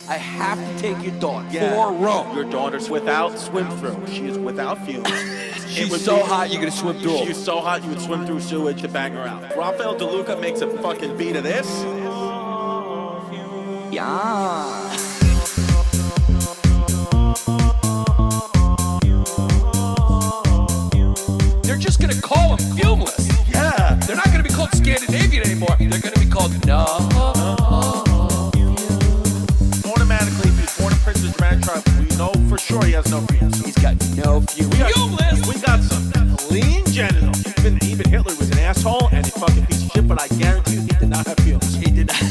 I have to take your daughter Yeah. for Rome. Your daughter's without swim through. She is without fumes. She's so hot you're gonna swim through her. She's so hot you would swim through sewage to bang her out. Rafael DeLuca makes a fucking beat of this. Yeah. They're just gonna call them fumeless. Yeah. They're not gonna be called Scandinavian anymore. They're gonna be called Automatically, if he's born a prince of the Germanic tribe, we know for sure he has no fumes. He's got no fumes. Fumeless. We got some clean genitals. Even Hitler was an asshole and a fucking piece of shit, but I guarantee you he did not have fumes. He did not.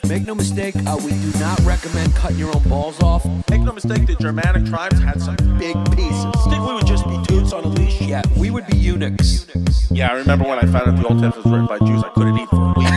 Make no mistake, we do not recommend cutting your own balls off. Make no mistake, the Germanic tribes had some big pieces. Think we would just be toots on a leash? Yeah, we would be eunuchs. Yeah, I remember when I found out the Old Testament was written by Jews, I couldn't eat for a week.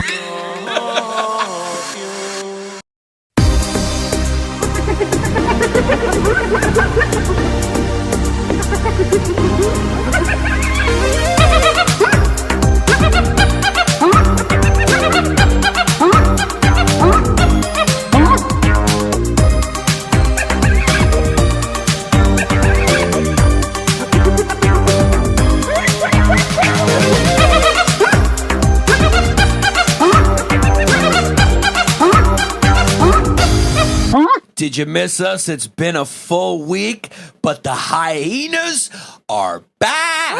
Did you miss us? It's been a full week, but the Hyenas are back.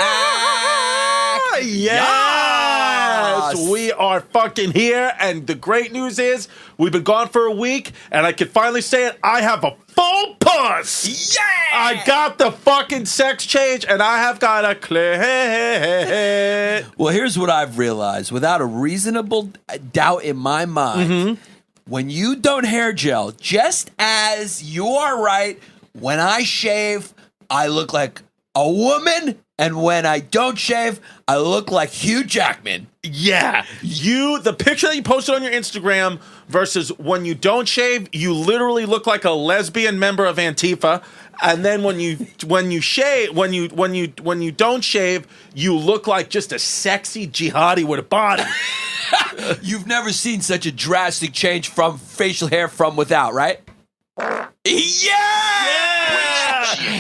Yes! We are fucking here, and the great news is we've been gone for a week, and I can finally say it, I have a full puss! Yeah! I got the fucking sex change, and I have got a clit. Well, here's what I've realized. Without a reasonable doubt in my mind, when you don't hair gel, just as you are right, when I shave, I look like a woman, and when I don't shave, I look like Hugh Jackman. Yeah, the picture that you posted on your Instagram versus when you don't shave, you literally look like a lesbian member of Antifa. And then when you don't shave, you look like just a sexy jihadi with a body. You've never seen such a drastic change from facial hair from without, right? Yeah!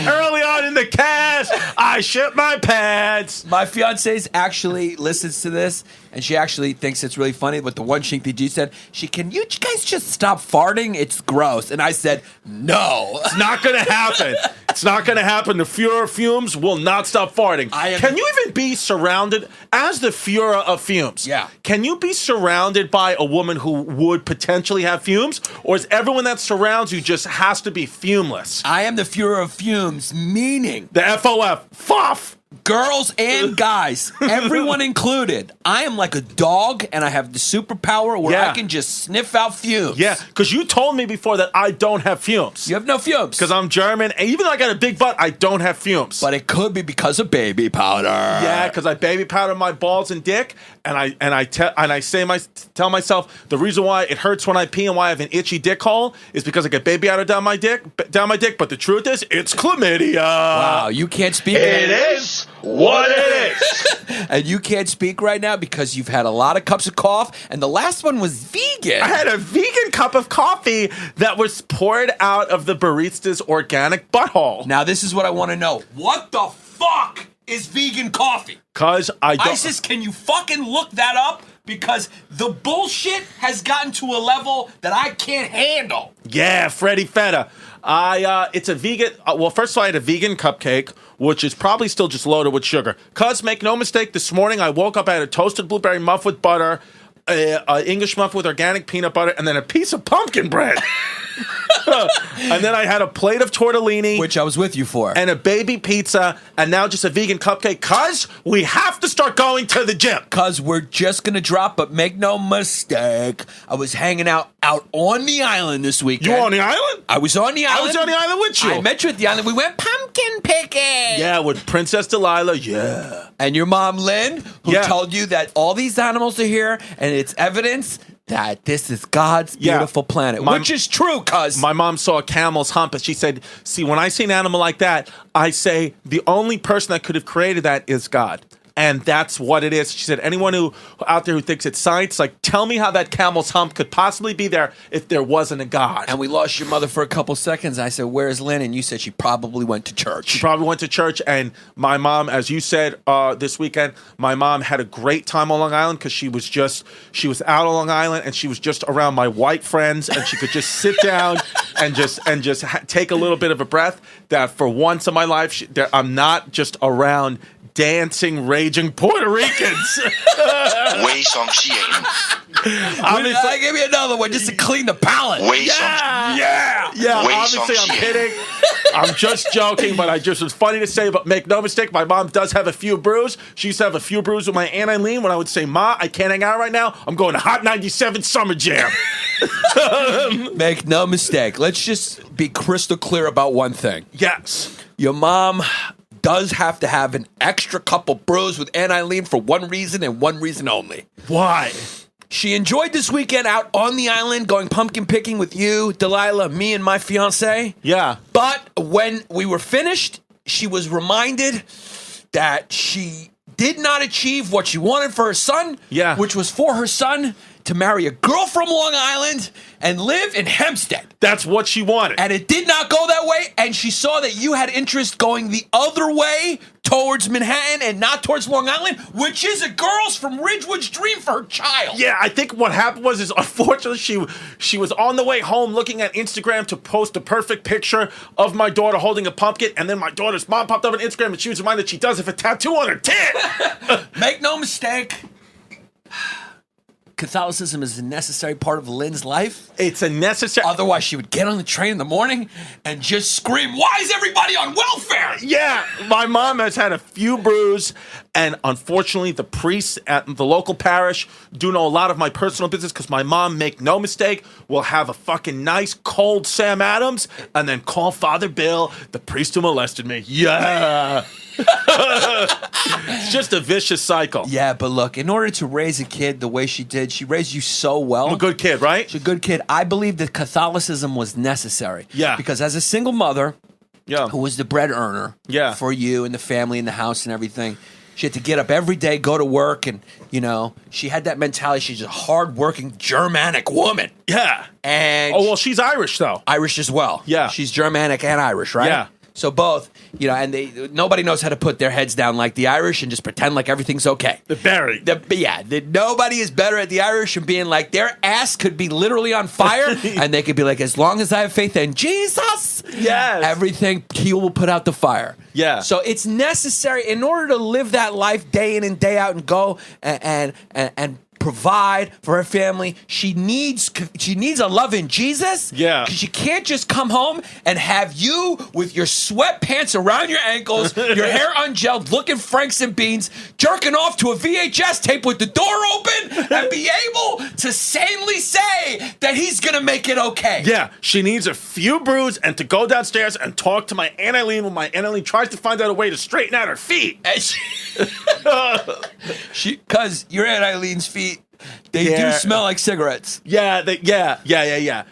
Early on in the cast, I shit my pants. My fiance's actually listens to this, and she actually thinks it's really funny. But the one Shinky G said, can you guys just stop farting? It's gross. And I said, no. It's not going to happen. It's not going to happen. The Fuhrer of Fumes will not stop farting. Can you even be surrounded, as the Fuhrer of Fumes, can you be surrounded by a woman who would potentially have fumes? Or is everyone that surrounds you just has to be fumeless? I am the Fuhrer of Fumes, meaning the FOF, FOF. Girls and guys, everyone included. I am like a dog, and I have the superpower where I can just sniff out fumes. Yeah, because you told me before that I don't have fumes. You have no fumes. Because I'm German, and even though I got a big butt, I don't have fumes. But it could be because of baby powder. Yeah, because I baby powder my balls and dick, and I tell myself the reason why it hurts when I pee and why I have an itchy dick hole is because I get baby powder down my dick. But the truth is, it's chlamydia. Wow, you can't speak. It is what it is. And you can't speak right now because you've had a lot of cups of coffee, and the last one was vegan. I had a vegan cup of coffee that was poured out of the barista's organic butthole. Now, this is what I want to know. What the fuck is vegan coffee? Because I don't... ISIS, can you fucking look that up? Because the bullshit has gotten to a level that I can't handle. Yeah, Freddy Feta. It's a vegan... well, first of all, I had a vegan cupcake, which is probably still just loaded with sugar. Cuz, make no mistake, this morning I woke up, I had a toasted blueberry muff with butter, an English muff with organic peanut butter, and then a piece of pumpkin bread. And then I had a plate of tortellini, which I was with you for, and a baby pizza, and now just a vegan cupcake. Cuz we have to start going to the gym. Cuz we're just gonna drop, but make no mistake, I was hanging out on the island this weekend. You were on the island? I was on the island. I was on the island with you. I met you at the island. We went pumpkin picking. Yeah, with Princess Delilah. Yeah. And your mom Lynn, who told you that all these animals are here, and it's evidence that this is God's beautiful planet, which is true, cuz. My mom saw a camel's hump, and she said, see, when I see an animal like that, I say, the only person that could have created that is God. And that's what it is. She said, anyone who out there who thinks it's science, like, tell me how that camel's hump could possibly be there if there wasn't a God. And we lost your mother for a couple seconds. I said, where's Lynn? And you said she probably went to church. She probably went to church. And my mom, as you said this weekend, my mom had a great time on Long Island because she was out on Long Island and she was just around my white friends and she could just sit down and just take a little bit of a breath. That for once in my life, I'm not just around dancing, raging Puerto Ricans. Give me another one just to clean the palate. Yeah. Obviously, I'm kidding. I'm just joking, but I just was funny to say. But make no mistake, my mom does have a few brews. She used to have a few brews with my Aunt Eileen when I would say, "Ma, I can't hang out right now. I'm going to Hot 97 Summer Jam." Make no mistake. Let's just be crystal clear about one thing. Yes. Your mom does have to have an extra couple brews with Aunt Eileen for one reason and one reason only. Why? She enjoyed this weekend out on the island going pumpkin picking with you, Delilah, me, and my fiance. Yeah. But when we were finished, she was reminded that she did not achieve what she wanted for her son, which was for her son to marry a girl from Long Island and live in Hempstead. That's what she wanted. And it did not go that way, and she saw that you had interest going the other way towards Manhattan and not towards Long Island, which is a girl's from Ridgewood's dream for her child. Yeah, I think what happened is unfortunately she was on the way home looking at Instagram to post a perfect picture of my daughter holding a pumpkin, and then my daughter's mom popped up on Instagram and she was reminded she does have a tattoo on her tit. Make no mistake. Catholicism is a necessary part of Lynn's life. It's a necessary... Otherwise, she would get on the train in the morning and just scream, "Why is everybody on welfare?" Yeah, my mom has had a few brews, and unfortunately, the priests at the local parish do know a lot of my personal business because my mom, make no mistake, will have a fucking nice cold Sam Adams and then call Father Bill, the priest who molested me. Yeah. It's just a vicious cycle. Yeah, but look, in order to raise a kid the way she did, she raised you so well. I'm a good kid, right? She's a good kid. I believe that Catholicism was necessary. Yeah. Because as a single mother, yeah, who was the bread earner for you and the family and the house and everything, she had to get up every day, go to work, and, you know, she had that mentality. She's a hard-working Germanic woman. Yeah. And she's Irish, though. Irish as well. Yeah. She's Germanic and Irish, right? Yeah. So both, you know, and nobody knows how to put their heads down like the Irish and just pretend like everything's okay. They're buried. Nobody is better at the Irish and being like, their ass could be literally on fire, and they could be like, as long as I have faith in Jesus, everything, he will put out the fire. Yeah. So it's necessary in order to live that life day in and day out and go and provide for her family. She needs a loving Jesus. Yeah. Because you can't just come home and have you with your sweatpants around your ankles, your hair ungelled, looking Franks and Beans, jerking off to a VHS tape with the door open and be able to sanely say that he's going to make it okay. Yeah. She needs a few brews and to go downstairs and talk to my Aunt Eileen when my Aunt Eileen tries to find out a way to straighten out her feet. Because your Aunt Eileen feet, they do smell like cigarettes. Yeah.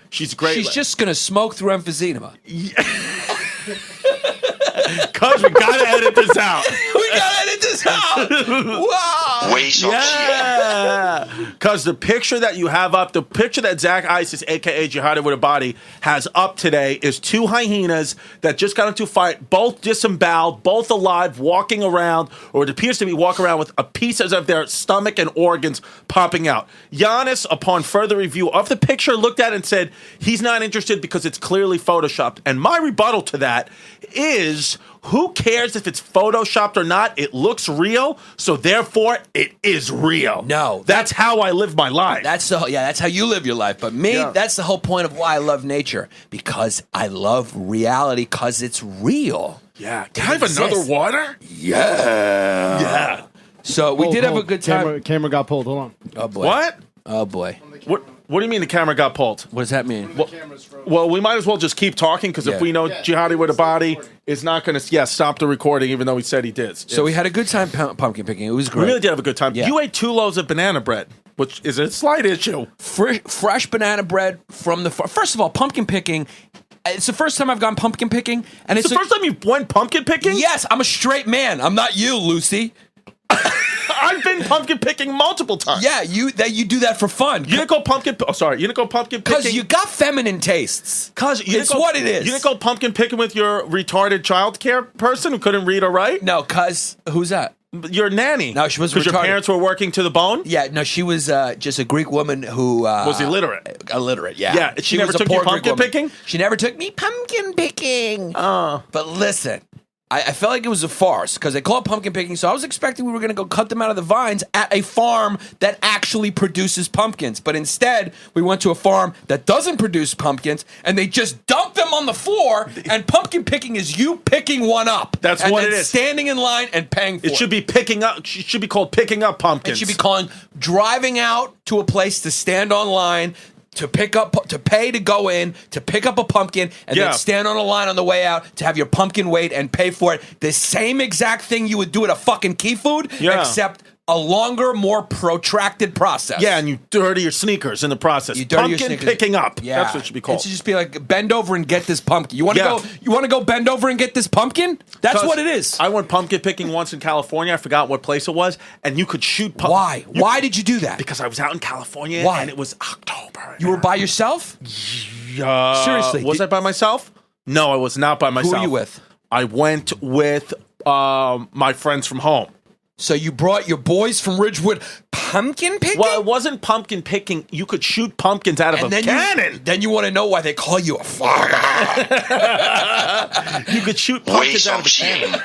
She's great. She's just going to smoke through emphysema. Cuz we gotta edit this out. We gotta edit this out. Wow. Yeah. Cuz the picture that you have up, the picture that Zach Isis, aka Jihadi with a Body, has up today is two hyenas that just got into a fight, both disemboweled, both alive, walking around, or it appears to be walking around with a pieces of their stomach and organs popping out. Yannis, upon further review of the picture, looked at it and said he's not interested because it's clearly photoshopped. And my rebuttal to that is, who cares if it's photoshopped or not? It looks real, so therefore it is real. No, that's how I live my life. That's how you live your life. But me, that's the whole point of why I love nature, because I love reality, because it's real. Yeah. Can I have another water? Yeah. So we did have a good time. Camera got pulled. Hold on. Oh boy. What? Oh boy. What do you mean the camera got pulled? What does that mean? Well, we might as well just keep talking, because if we know Jihadi with a Body is not going to stop the recording, even though he said he did. So we had a good time pumpkin picking. It was great. We really did have a good time. Yeah. You ate 2 loaves of banana bread, which is a slight issue. Fresh banana bread from the first of all, pumpkin picking. It's the first time I've gone pumpkin picking, and it's the first time you went pumpkin picking. Yes, I'm a straight man. I'm not you, Lucy. I've been pumpkin picking multiple times. Yeah, you do that for fun. You didn't go pumpkin. Oh, sorry. You didn't go pumpkin picking Because you got feminine tastes. It's what it is. You didn't go pumpkin picking with your retarded child care person who couldn't read or write. No, cuz who's that? Your nanny. No, she was because your parents were working to the bone. Yeah, no, she was just a Greek woman who was illiterate. Illiterate, yeah. Yeah, she never took you pumpkin picking. She never took me pumpkin picking. But listen, I felt like it was a farce because they call it pumpkin picking, so I was expecting we were going to go cut them out of the vines at a farm that actually produces pumpkins. But instead, we went to a farm that doesn't produce pumpkins, and they just dump them on the floor, and pumpkin picking is you picking one up. That's and what then it is. Standing in line and paying for it. It should be picking up. It should be called picking up pumpkins. It should be calling driving out to a place to stand online, to pay to go in, to pick up a pumpkin, and then stand on a line on the way out to have your pumpkin weighed and pay for it. The same exact thing you would do at a fucking Key Food, except a longer, more protracted process. Yeah, and you dirty your sneakers in the process. You dirty pumpkin your sneakers. picking up. Yeah. That's what it should be called. It should just be like, bend over and get this pumpkin. You want to go? You want to go bend over and get this pumpkin? That's what it is. I went pumpkin picking once in California. I forgot what place it was, and you could shoot pumpkin. Why? Why did you do that? Because I was out in California. Why? And it was October. You were by yourself? Seriously? Was I by myself? No, I was not by myself. Who were you with? I went with my friends from home. So you brought your boys from Ridgewood pumpkin picking? Well, it wasn't pumpkin picking. You could shoot pumpkins out of a cannon. Then you want to know why they call you a father. You could shoot pumpkins out of a cannon.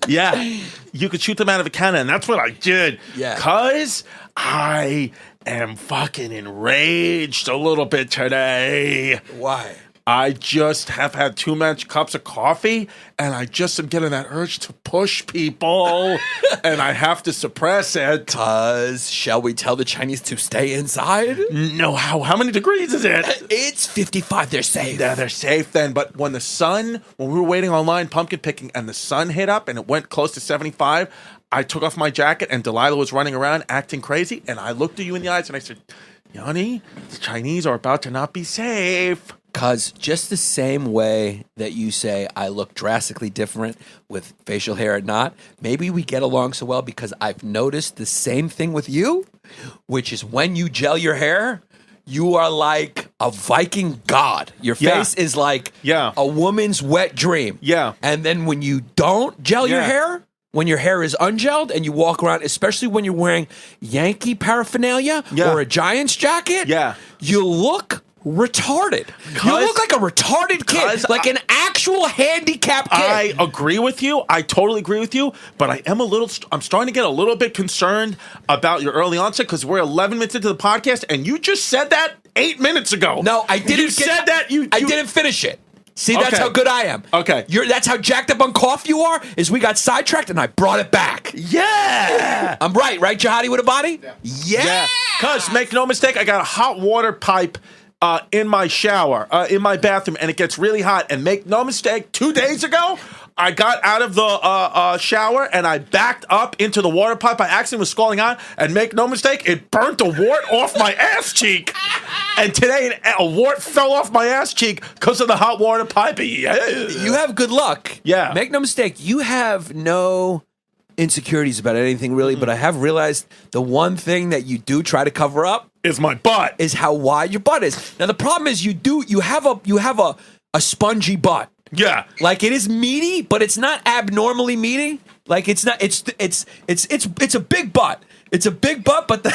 Yeah. You could shoot them out of a cannon. That's what I did. Yeah. Because I am fucking enraged a little bit today. Why? I just have had too much cups of coffee, and I just am getting that urge to push people, and I have to suppress it. Shall we tell the Chinese to stay inside? No, how many degrees is it? It's 55. They're safe. Yeah, they're safe then. But when we were waiting online pumpkin picking, and the sun hit up, and it went close to 75, I took off my jacket, and Delilah was running around acting crazy, and I looked at you in the eyes, and I said, Yanni, the Chinese are about to not be safe. Because just the same way that you say I look drastically different with facial hair or not, maybe we get along so well because I've noticed the same thing with you, which is when you gel your hair, you are like a Viking god. Your face is like a woman's wet dream. Yeah. And then when you don't gel your hair, when your hair is ungelled and you walk around, especially when you're wearing Yankee paraphernalia or a Giants jacket, you look retarded. You look like a retarded kid, like an actual handicapped kid. I agree with you. I totally agree with you. But I am I'm starting to get a little bit concerned about your early onset because we're 11 minutes into the podcast and you just said that 8 minutes ago. No, I didn't. I didn't finish it. See, that's how good I am. Okay. That's how jacked up on cough you are, is we got sidetracked and I brought it back. Yeah. I'm right, Jihadi with a body? Yeah. Because, make no mistake, I got a hot water pipe in my shower, in my bathroom, and it gets really hot. And make no mistake, 2 days ago, I got out of the shower and I backed up into the water pipe. I accidentally was scalding on, and make no mistake, it burnt a wart off my ass cheek. And today, a wart fell off my ass cheek because of the hot water pipe. Yeah. You have good luck. Yeah. Make no mistake, you have no insecurities about anything really, but I have realized the one thing that you do try to cover up is my butt. Is how wide your butt is. Now the problem is you have a spongy butt. Yeah. Like it is meaty, but it's not abnormally meaty. Like it's not it's a big butt. It's a big butt, but the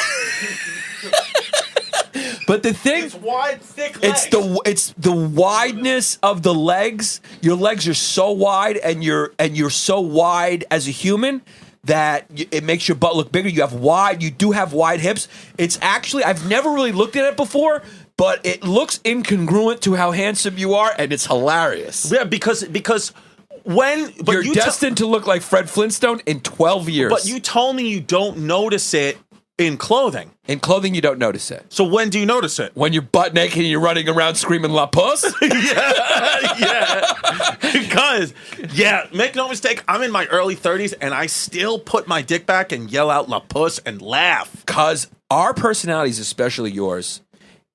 but the thing, it's wide, thick legs. It's the wideness of the legs. Your legs are so wide, and you're so wide as a human that it makes your butt look bigger. You do have wide hips. It's actually, I've never really looked at it before, but it looks incongruent to how handsome you are, and it's hilarious. Yeah, because you're destined to look like Fred Flintstone in 12 years. But you told me you don't notice it in clothing. In clothing, you don't notice it. So when do you notice it? When you're butt naked and you're running around screaming "La Puss"? yeah. Because, make no mistake, I'm in my early 30s and I still put my dick back and yell out "La Puss" and laugh. Because our personalities, especially yours,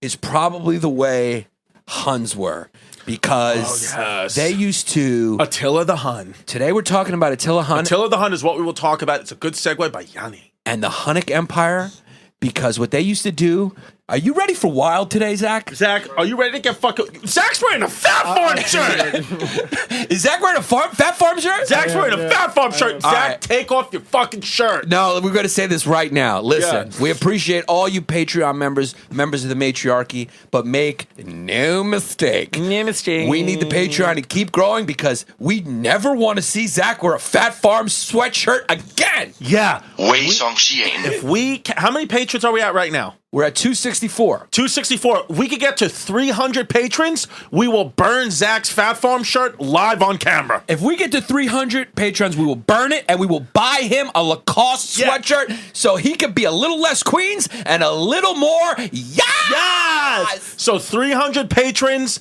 is probably the way Huns were. Because they used to... Attila the Hun. Today we're talking about Attila Hun. Attila the Hun is what we will talk about. It's a good segue by Yanni. and the Hunnic Empire, because what they used to do. Are you ready for wild today, Zach? Zach, are you ready to get fucking... Zach's wearing a Fat Farm shirt! Is Zach wearing a Fat Farm shirt? Zach's wearing a Fat Farm shirt. Zach, right. take off your fucking shirt. No, we're going to say this right now. Listen, we appreciate all you Patreon members of the Matriarchy, but make no mistake. No mistake. We need the Patreon to keep growing because we never want to see Zach wear a Fat Farm sweatshirt again. Yeah. If we... How many patrons are we at right now? We're at 264. 264. We could get to 300 patrons. We will burn Zach's Fat Farm shirt live on camera. If we get to 300 patrons, we will burn it and we will buy him a Lacoste sweatshirt so he can be a little less Queens and a little more yes! So 300 patrons,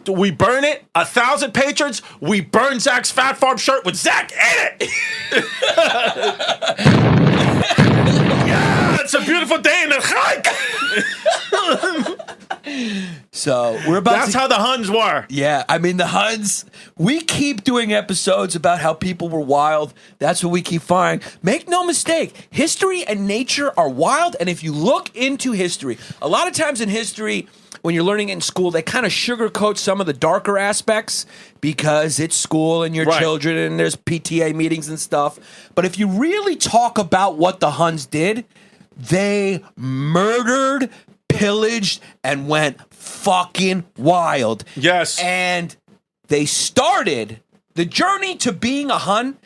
we burn it. 1,000 patrons, we burn Zach's Fat Farm shirt with Zach in it. It's a beautiful day in the hike. So we're about That's how the Huns were. Yeah, I mean, the Huns, we keep doing episodes about how people were wild. That's what we keep finding. Make no mistake, history and nature are wild. And if you look into history, a lot of times in history, when you're learning in school, they kind of sugarcoat some of the darker aspects because it's school and your children and there's PTA meetings and stuff. But if you really talk about what the Huns did, they murdered, pillaged, and went fucking wild. Yes. And they started the journey to being a Hun.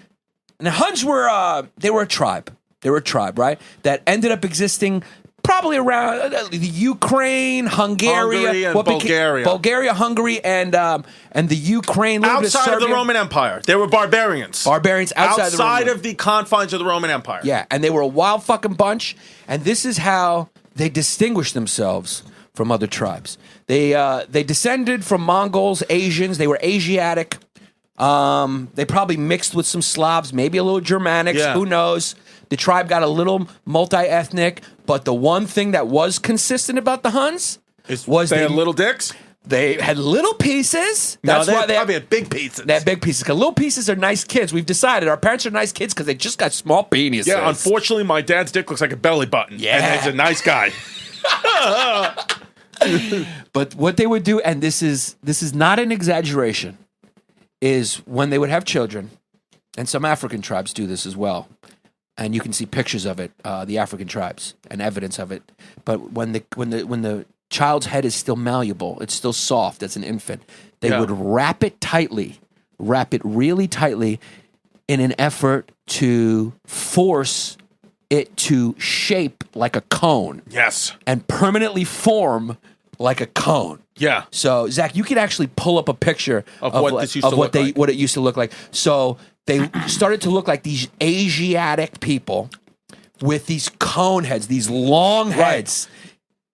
And the Huns were, they were a tribe. They were a tribe, right? That ended up existing probably around the Ukraine, Hungary, and Bulgaria. Bulgaria, Hungary, and the Ukraine. Outside of the Roman Empire. They were barbarians. Barbarians outside of the confines of the Roman Empire. Yeah, and they were a wild fucking bunch. And this is how they distinguished themselves from other tribes. They descended from Mongols, Asians. They were Asiatic. They probably mixed with some Slavs, maybe a little Germanics. Yeah. Who knows? The tribe got a little multi-ethnic, but the one thing that was consistent about the Huns was they had little dicks. They had little pieces. That's why they probably had big pieces. They had big pieces. Because little pieces are nice kids. We've decided our parents are nice kids because they just got small penises. Yeah, unfortunately, my dad's dick looks like a belly button. Yeah. And he's a nice guy. But what they would do, and this is not an exaggeration, is when they would have children, and some African tribes do this as well, and you can see pictures of it, the African tribes, and evidence of it. But when the child's head is still malleable, it's still soft as an infant, they would wrap it really tightly, in an effort to force it to shape like a cone. Yes. And permanently form like a cone. Yeah. So, Zach, you could actually pull up a picture of what it used to look like. So they started to look like these Asiatic people with these cone heads, these long heads.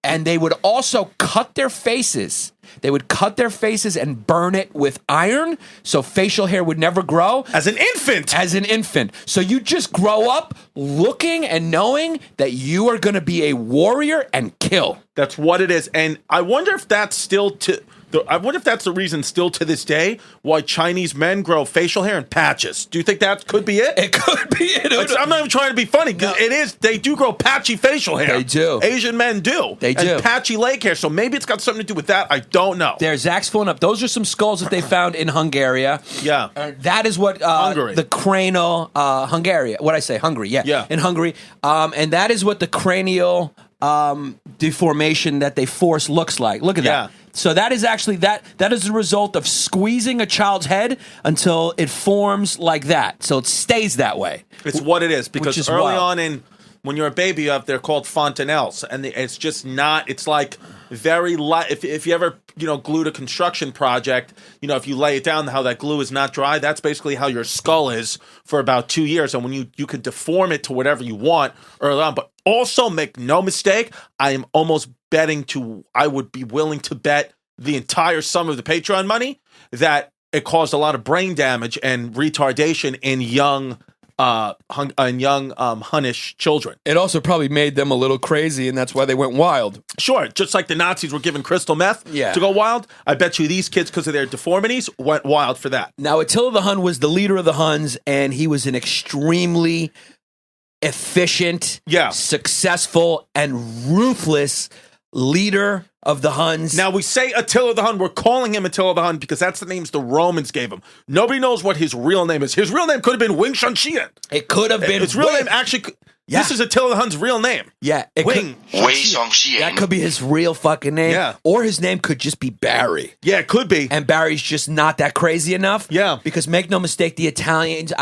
And they would also cut their faces. They would cut their faces and burn it with iron so facial hair would never grow. As an infant. So you just grow up looking and knowing that you are going to be a warrior and kill. That's what it is. And I wonder if that's still the reason still to this day why Chinese men grow facial hair in patches. Do you think that could be it? It could be it. I'm not even trying to be funny because it is. They do grow patchy facial hair. They do. Asian men do. They do. And patchy leg hair. So maybe it's got something to do with that. I don't know. There, Zach's pulling up. Those are some skulls that they found in Hungary. Yeah. That is what Hungary. The cranial Hungary. What I say? Hungary. Yeah. In Hungary. And that is what the cranial deformation that they force looks like. Look at that. So that is actually that is the result of squeezing a child's head until it forms like that. So it stays that way. It's what it is because is early wild. on when you're a baby, they're called fontanelles, and it's just not. It's like very light. If you ever glued a construction project, if you lay it down, how that glue is not dry. That's basically how your skull is for about 2 years, and when you can deform it to whatever you want early on. But also make no mistake, I am almost betting I would be willing to bet the entire sum of the Patreon money that it caused a lot of brain damage and retardation in young Hunnish children. It also probably made them a little crazy, and that's why they went wild. Sure, just like the Nazis were given crystal meth to go wild, I bet you these kids, because of their deformities, went wild for that. Now, Attila the Hun was the leader of the Huns, and he was an extremely efficient, Yeah. successful, and ruthless leader of the Huns. Now, we say Attila the Hun. We're calling him Attila the Hun because that's the names the Romans gave him. Nobody knows what his real name is. His real name could have been Wing Shanxian. It could have been. His real name actually... Yeah. This is Attila the Hun's real name. Yeah. Wing. That could be his real fucking name. Yeah. Or his name could just be Barry. Yeah, it could be. And Barry's just not that crazy enough. Yeah. Because make no mistake, the Italians,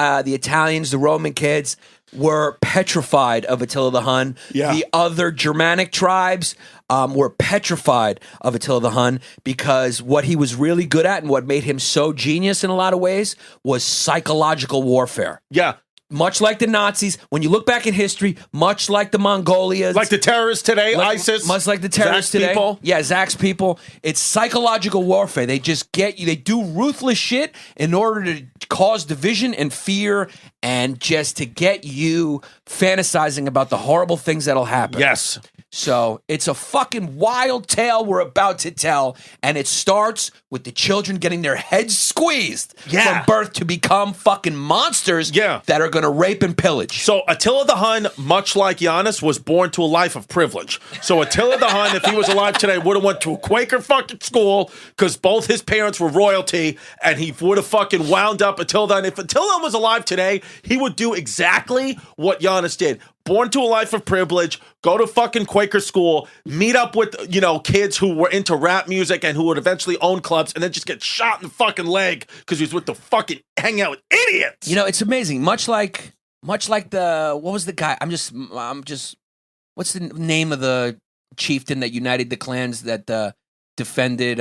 the Roman kids were petrified of Attila the Hun. Yeah. The other Germanic tribes were petrified of Attila the Hun because what he was really good at and what made him so genius in a lot of ways was psychological warfare. Yeah. Much like the Nazis, when you look back in history, much like the Mongolians. Like the terrorists today, ISIS. Much like the terrorists Zach's today. people. Yeah, Zach's people. It's psychological warfare. They just get you. They do ruthless shit in order to cause division and fear and just to get you fantasizing about the horrible things that'll happen. Yes. So it's a fucking wild tale we're about to tell, and it starts with the children getting their heads squeezed Yeah. from birth to become fucking monsters that are going to rape and pillage. So Attila the Hun, much like Yannis, was born to a life of privilege. So Attila the Hun, if he was alive today, would have went to a Quaker fucking school because both his parents were royalty, and he would have fucking wound up Attila the Hun. If Attila was alive today, he would do exactly what Yannis did. Born to a life of privilege, go to fucking Quaker school, meet up with, kids who were into rap music and who would eventually own clubs, and then just get shot in the fucking leg because he was with the fucking hanging out with idiots. It's amazing. Much like the what was the guy? I'm just what's the name of the chieftain that united the clans that defended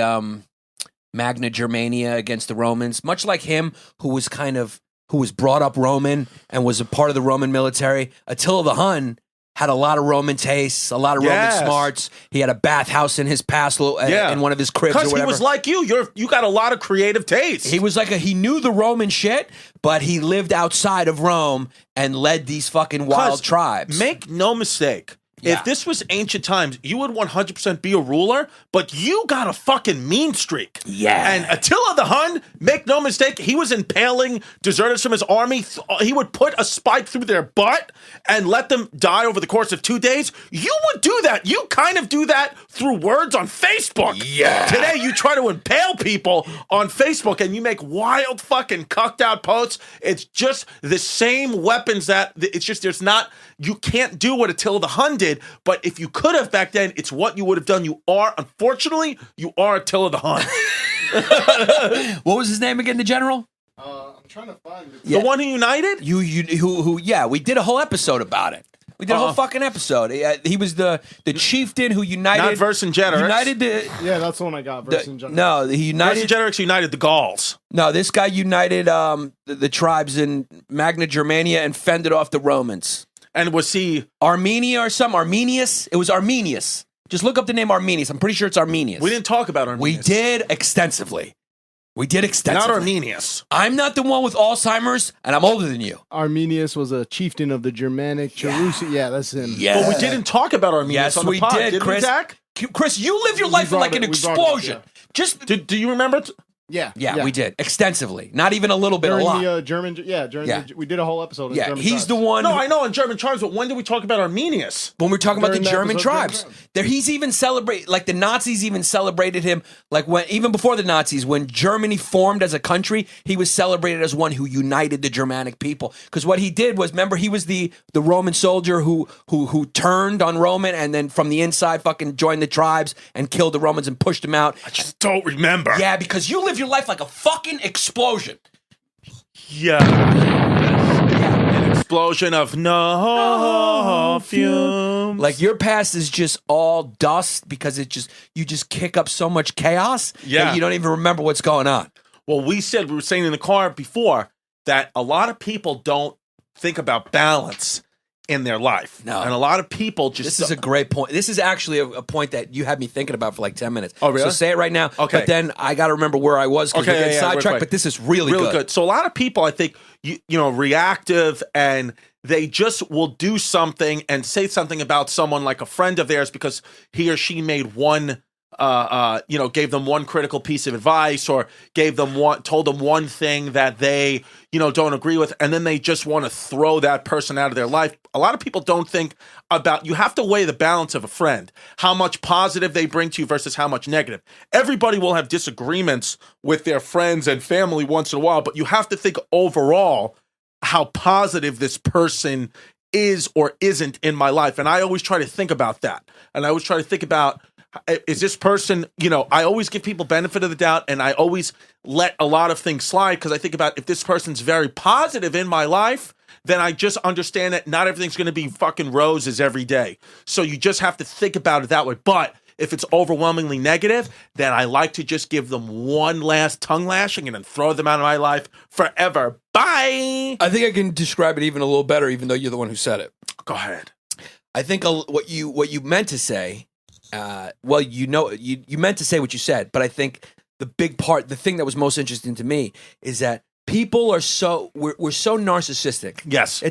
Magna Germania against the Romans? Much like him, who was brought up Roman and was a part of the Roman military. Attila the Hun had a lot of Roman tastes, a lot of Roman smarts. He had a bathhouse in his past in one of his cribs or whatever. Because he was like you got a lot of creative taste. He was he knew the Roman shit, but he lived outside of Rome and led these fucking wild tribes. Make no mistake. Yeah. If this was ancient times, you would 100% be a ruler, but you got a fucking mean streak. Yeah. And Attila the Hun, make no mistake, he was impaling deserters from his army. He would put a spike through their butt and let them die over the course of 2 days. You would do that. You kind of do that through words on Facebook. Yeah. Today, you try to impale people on Facebook and you make wild fucking cucked out posts. It's just the same weapons you can't do what Attila the Hun did, but if you could have back then, it's what you would have done. Unfortunately, you are Attila the Hun. What was his name again, the general? I'm trying to find it. The one who united? We did a whole episode about it. We did a whole fucking episode. He was the chieftain who united. Not Vercingetorix. United Yeah, that's the one I got. he united. Vercingetorix united the Gauls. No, this guy united the tribes in Magna Germania and fended off the Romans. And was he Armenia or some Arminius? It was Arminius. Just look up the name Arminius. I'm pretty sure it's Arminius. We didn't talk about Arminius. We did extensively. Not Arminius. I'm not the one with Alzheimer's, and I'm older than you. Arminius was a chieftain of the Germanic Jerusalem. Yeah, that's him. Yeah. But we didn't talk about Arminius on the pod, did Chris. we, Zach? Chris, you live your life like an explosion. Just do you remember? Yeah, we did extensively. Not even a little bit, during a lot. the German. We did a whole episode. On German he's tribes. the one. No, I know in German tribes, but when did we talk about Arminius? When we're talking about the During that German episode, tribes, German tribes. there he's even the Nazis even celebrated him. Even before the Nazis, when Germany formed as a country, he was celebrated as one who united the Germanic people. Because what he did was, remember, he was the Roman soldier who turned on Roman and then from the inside fucking joined the tribes and killed the Romans and pushed them out. I just don't remember. Yeah, because you live your life like a fucking explosion. Yeah. An explosion of no fumes. Like your past is just all dust because you just kick up so much chaos that you don't even remember what's going on. Well, we were saying in the car before that a lot of people don't think about balance in their life. No. And a lot of people just... This is a great point. This is actually a point that you had me thinking about for like 10 minutes. Oh, really? So say it right now. Okay. But then I got to remember where I was because we're getting sidetracked, but this is really good. So a lot of people, I think, reactive, and they just will do something and say something about someone like a friend of theirs because he or she made one gave them one critical piece of advice or told them one thing that they, don't agree with, and then they just want to throw that person out of their life. A lot of people don't think about, you have to weigh the balance of a friend, how much positive they bring to you versus how much negative. Everybody will have disagreements with their friends and family once in a while, but you have to think overall how positive this person is or isn't in my life. And I always try to think about that. And I always try to think about, is this person, I always give people benefit of the doubt, and I always let a lot of things slide because I think about if this person's very positive in my life, then I just understand that not everything's going to be fucking roses every day. So you just have to think about it that way. But if it's overwhelmingly negative, then I like to just give them one last tongue lashing and then throw them out of my life forever. Bye! I think I can describe it even a little better, even though you're the one who said it. Go ahead. I think what you meant to say, you meant to say what you said, but I think the thing that was most interesting to me is that people are we're so narcissistic. Yes.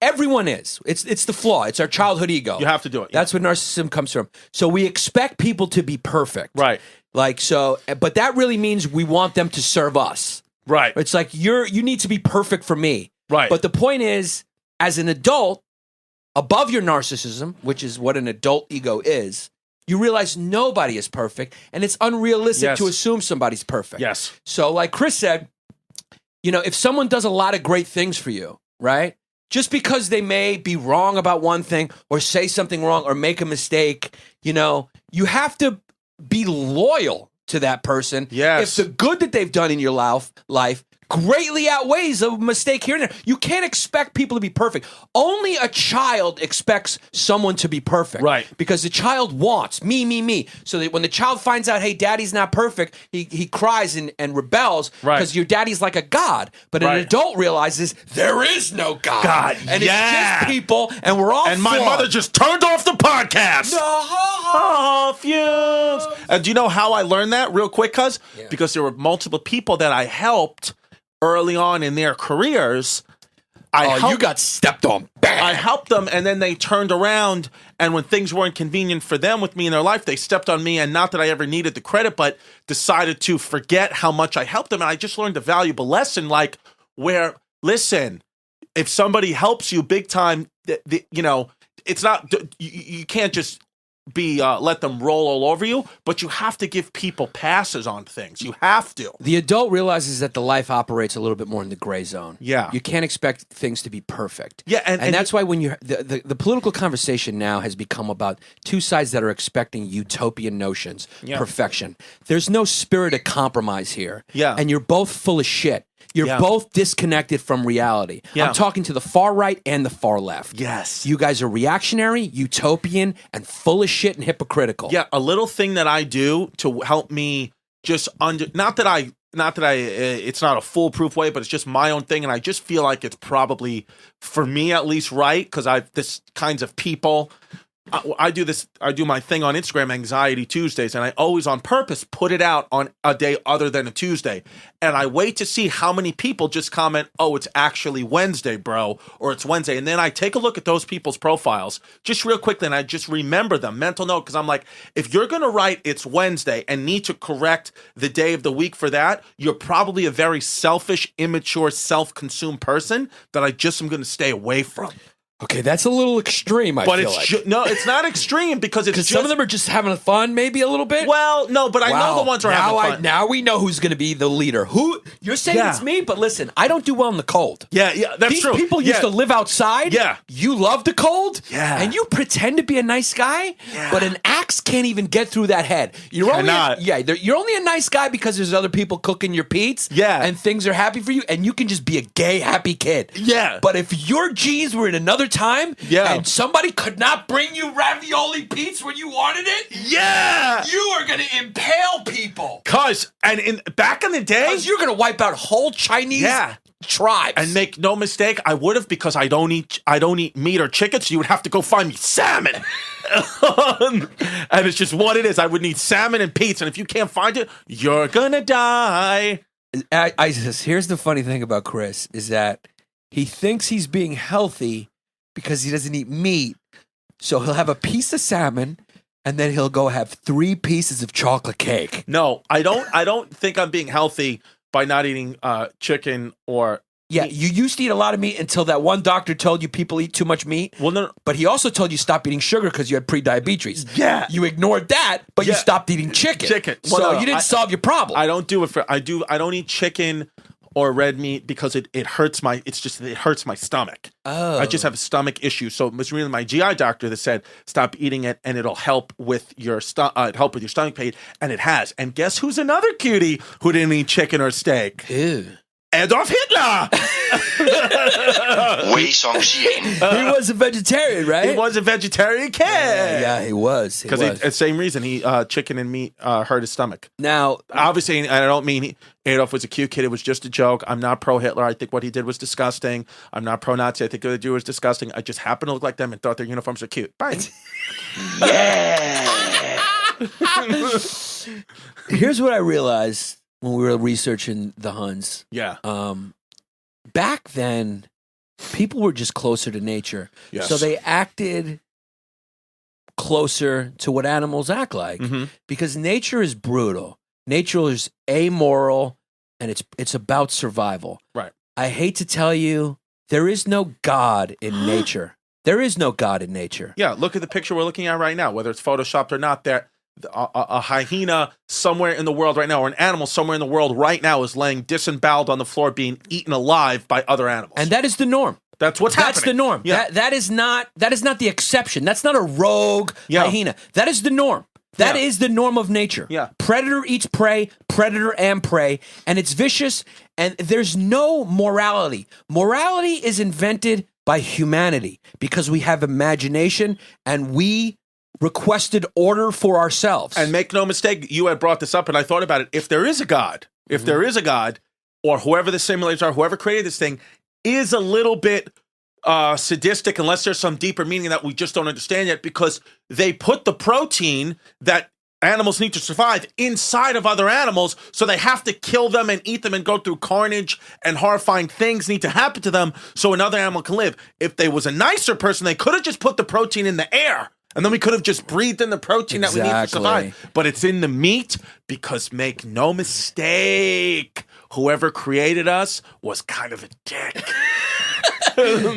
Everyone is. It's the flaw. It's our childhood ego. You have to do it. That's where narcissism comes from. So we expect people to be perfect. Right. But that really means we want them to serve us. Right. It's like you need to be perfect for me. Right. But the point is, as an adult, above your narcissism, which is what an adult ego is, you realize nobody is perfect, and it's unrealistic to assume somebody's perfect. Yes. So like Chris said, if someone does a lot of great things for you, right? Just because they may be wrong about one thing or say something wrong or make a mistake, you have to be loyal to that person. Yes. If the good that they've done in your life greatly outweighs a mistake here and there. You can't expect people to be perfect. Only a child expects someone to be perfect. Right. Because the child wants me. So that when the child finds out, hey, daddy's not perfect, he cries and rebels because your daddy's like a god. But an adult realizes there is no God. And it's just people, and we're all And my mother just turned off the podcast. No. Fumes. And do you know how I learned that real quick, cuz? Yeah. Because there were multiple people that I helped early on in their careers. You got stepped on bad. I helped them, and then they turned around, and when things weren't convenient for them with me in their life, they stepped on me, and not that I ever needed the credit, but decided to forget how much I helped them, and I just learned a valuable lesson, listen, if somebody helps you big time, it's not, you can't just let them roll all over you, but you have to give people passes on things. You have to. The adult realizes that the life operates a little bit more in the gray zone. Yeah. You can't expect things to be perfect. Yeah, and that's why when the political conversation now has become about two sides that are expecting utopian notions, perfection. There's no spirit of compromise here. Yeah. And you're both full of shit. You're both disconnected from reality. Yeah. I'm talking to the far right and the far left. Yes. You guys are reactionary, utopian, and full of shit and hypocritical. Yeah, a little thing that I do to help me just not that it's not a foolproof way, but it's just my own thing, and I just feel like it's probably, for me at least, right, because this kinds of people. I do my thing on Instagram, Anxiety Tuesdays, and I always on purpose put it out on a day other than a Tuesday. And I wait to see how many people just comment, oh, it's actually Wednesday, bro, or it's Wednesday. And then I take a look at those people's profiles just real quickly, and I just remember them, mental note, because I'm like, if you're going to write it's Wednesday and need to correct the day of the week for that, you're probably a very selfish, immature, self-consumed person that I just am going to stay away from. Okay, that's a little extreme, I feel like. No, it's not extreme because some of them are just having fun, maybe a little bit. Well, no, but I know the ones who are having fun. Now we know who's going to be the leader. Who you're saying it's me, but listen, I don't do well in the cold. Yeah, that's These true. These people used to live outside. Yeah, you love the cold. Yeah, and you pretend to be a nice guy. Yeah. But an axe can't even get through that head. You're only a nice guy because there's other people cooking your Pete's. Yeah, and things are happy for you, and you can just be a gay, happy kid. Yeah, but if your genes were in another time. And somebody could not bring you ravioli pizza when you wanted it? Yeah! You are going to impale people. Back in the day... You're going to wipe out whole Chinese tribes. And make no mistake, I would have, because I don't eat meat or chicken, so you would have to go find me salmon. And it's just what it is. I would need salmon and pizza, and if you can't find it, you're going to die. Here's the funny thing about Chris, is that he thinks he's being healthy because he doesn't eat meat. So he'll have a piece of salmon, and then he'll go have 3 pieces of chocolate cake. No, I don't think I'm being healthy by not eating chicken or Yeah, you used to eat a lot of meat until that one doctor told you people eat too much meat. Well, no. But he also told you stop eating sugar because you had pre-diabetes. Yeah. You ignored that, but you Yeah. stopped eating chicken. Well, So no, you didn't solve your problem. I don't do it for I don't eat chicken or red meat because it hurts it hurts my stomach. Oh. I just have a stomach issue. So it was really my GI doctor that said stop eating it and it'll help with your stomach pain, and it has. And guess who's another cutie who didn't eat chicken or steak? Ew. Adolf Hitler. He was a vegetarian, right? He was a vegetarian kid. Yeah, he was. Because the same reason chicken and meat hurt his stomach. Now, Obviously, I don't mean Adolf was a cute kid. It was just a joke. I'm not pro-Hitler. I think what he did was disgusting. I'm not pro-Nazi. I think what they do was disgusting. I just happen to look like them and thought their uniforms were cute. Bye. here's what I realized when we were researching the Huns. Yeah. Back then, people were just closer to nature. Yes. So they acted closer to what animals act like because nature is brutal. Nature is amoral, and it's about survival. Right. I hate to tell you, there is no God in nature. There is no God in nature. Yeah, look at the picture we're looking at right now, whether it's photoshopped or not. A hyena somewhere in the world right now, or an animal somewhere in the world right now, is laying disemboweled on the floor, being eaten alive by other animals. And that is the norm. That's what's happening. That's the norm. Yeah. That is not the exception. That's not a rogue hyena. That is the norm. That is the norm of nature. Yeah. Predator eats prey, predator and prey, and it's vicious, and there's no morality. Morality is invented by humanity because we have imagination and we requested order for ourselves. And make no mistake, you had brought this up, and I thought about it. If there is a God, or whoever the simulators are, whoever created this thing, is a little bit sadistic, unless there's some deeper meaning that we just don't understand yet, because they put the protein that animals need to survive inside of other animals, so they have to kill them and eat them and go through carnage, and horrifying things need to happen to them so another animal can live. If they was a nicer person, they could have just put the protein in the air, and then we could have just breathed in the protein that we need to survive. But it's in the meat because, make no mistake, whoever created us was kind of a dick.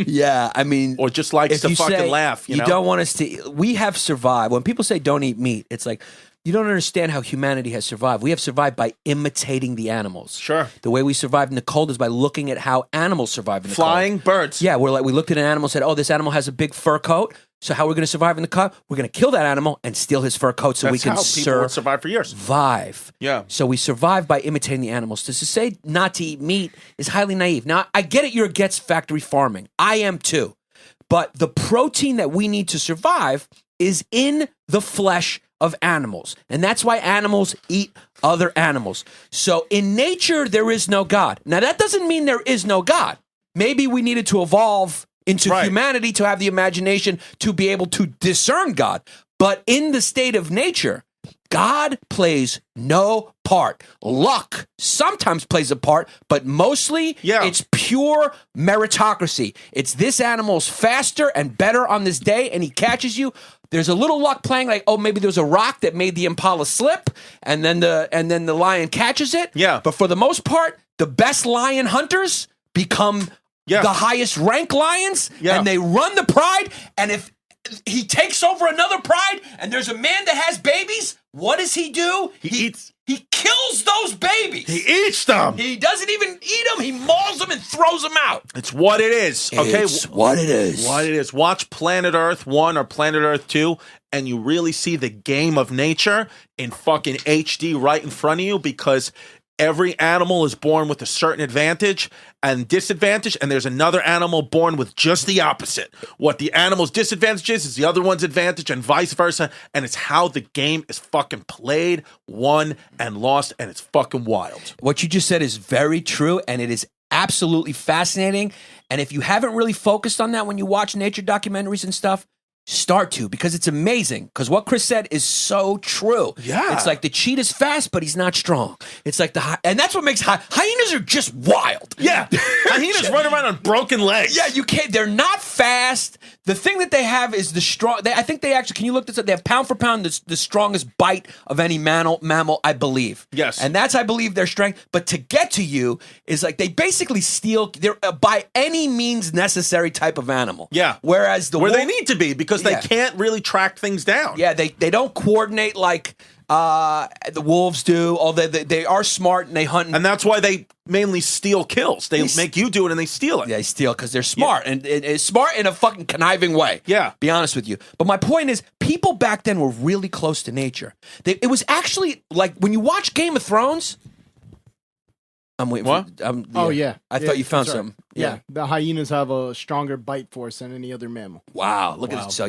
Yeah, I mean, or just likes to fucking laugh. You know? Don't want us to. We have survived. When people say don't eat meat, it's like you don't understand how humanity has survived. We have survived by imitating the animals. Sure. The way we survived in the cold is by looking at how animals survive in the cold. Flying birds. Yeah, we looked at an animal and said, "Oh, this animal has a big fur coat. So how are we going to survive in the cold? We're going to kill that animal and steal his fur coat so we can survive for years. Yeah. So we survive by imitating the animals. To say not to eat meat is highly naive. Now, I get it, you're against factory farming. I am too. But the protein that we need to survive is in the flesh of animals. And that's why animals eat other animals. So in nature, there is no God. Now, that doesn't mean there is no God. Maybe we needed to evolve into humanity to have the imagination to be able to discern God. But in the state of nature, God plays no part. Luck sometimes plays a part, but mostly it's pure meritocracy. It's this animal's faster and better on this day, and he catches you. There's a little luck playing, like, oh, maybe there's a rock that made the impala slip, and then the lion catches it. Yeah. But for the most part, the best lion hunters become the highest rank lions, and they run the pride. And if he takes over another pride, and there's a man that has babies, what does he do? He kills those babies. He eats them. He doesn't even eat them. He mauls them and throws them out. It's what it is. Okay, it's what it is. What it is. Watch Planet Earth 1 or Planet Earth 2, and you really see the game of nature in fucking HD right in front of you, because every animal is born with a certain advantage and disadvantage, and there's another animal born with just the opposite. What the animal's disadvantage is the other one's advantage, and vice versa, and it's how the game is fucking played, won, and lost, and it's fucking wild. What you just said is very true, and it is absolutely fascinating. And if you haven't really focused on that when you watch nature documentaries and stuff, start to, because it's amazing. Because what Chris said is so true. Yeah. It's like the cheetah's fast, but he's not strong. It's like and that's what makes hyenas are just wild. Yeah. Hyenas run around on broken legs. Yeah, you can't. They're not fast. The thing that they have is the strong. I think they actually. Can you look this up? They have pound for pound the strongest bite of any mammal, I believe. Yes, and that's, I believe, their strength. But to get to you is like they basically steal. They're by any means necessary type of animal. Yeah. Whereas where they need to be because they can't really track things down. Yeah, they don't coordinate like the wolves do. Although they are smart and they hunt, and that's why they mainly steal kills. They make you do it and they steal it. Yeah, they steal because they're smart and smart in a fucking conniving way. Yeah, be honest with you. But my point is, people back then were really close to nature. It was actually like when you watch Game of Thrones. I'm waiting. What? Oh yeah, I thought you found something. Yeah, the hyenas have a stronger bite force than any other mammal. Wow, look at this. So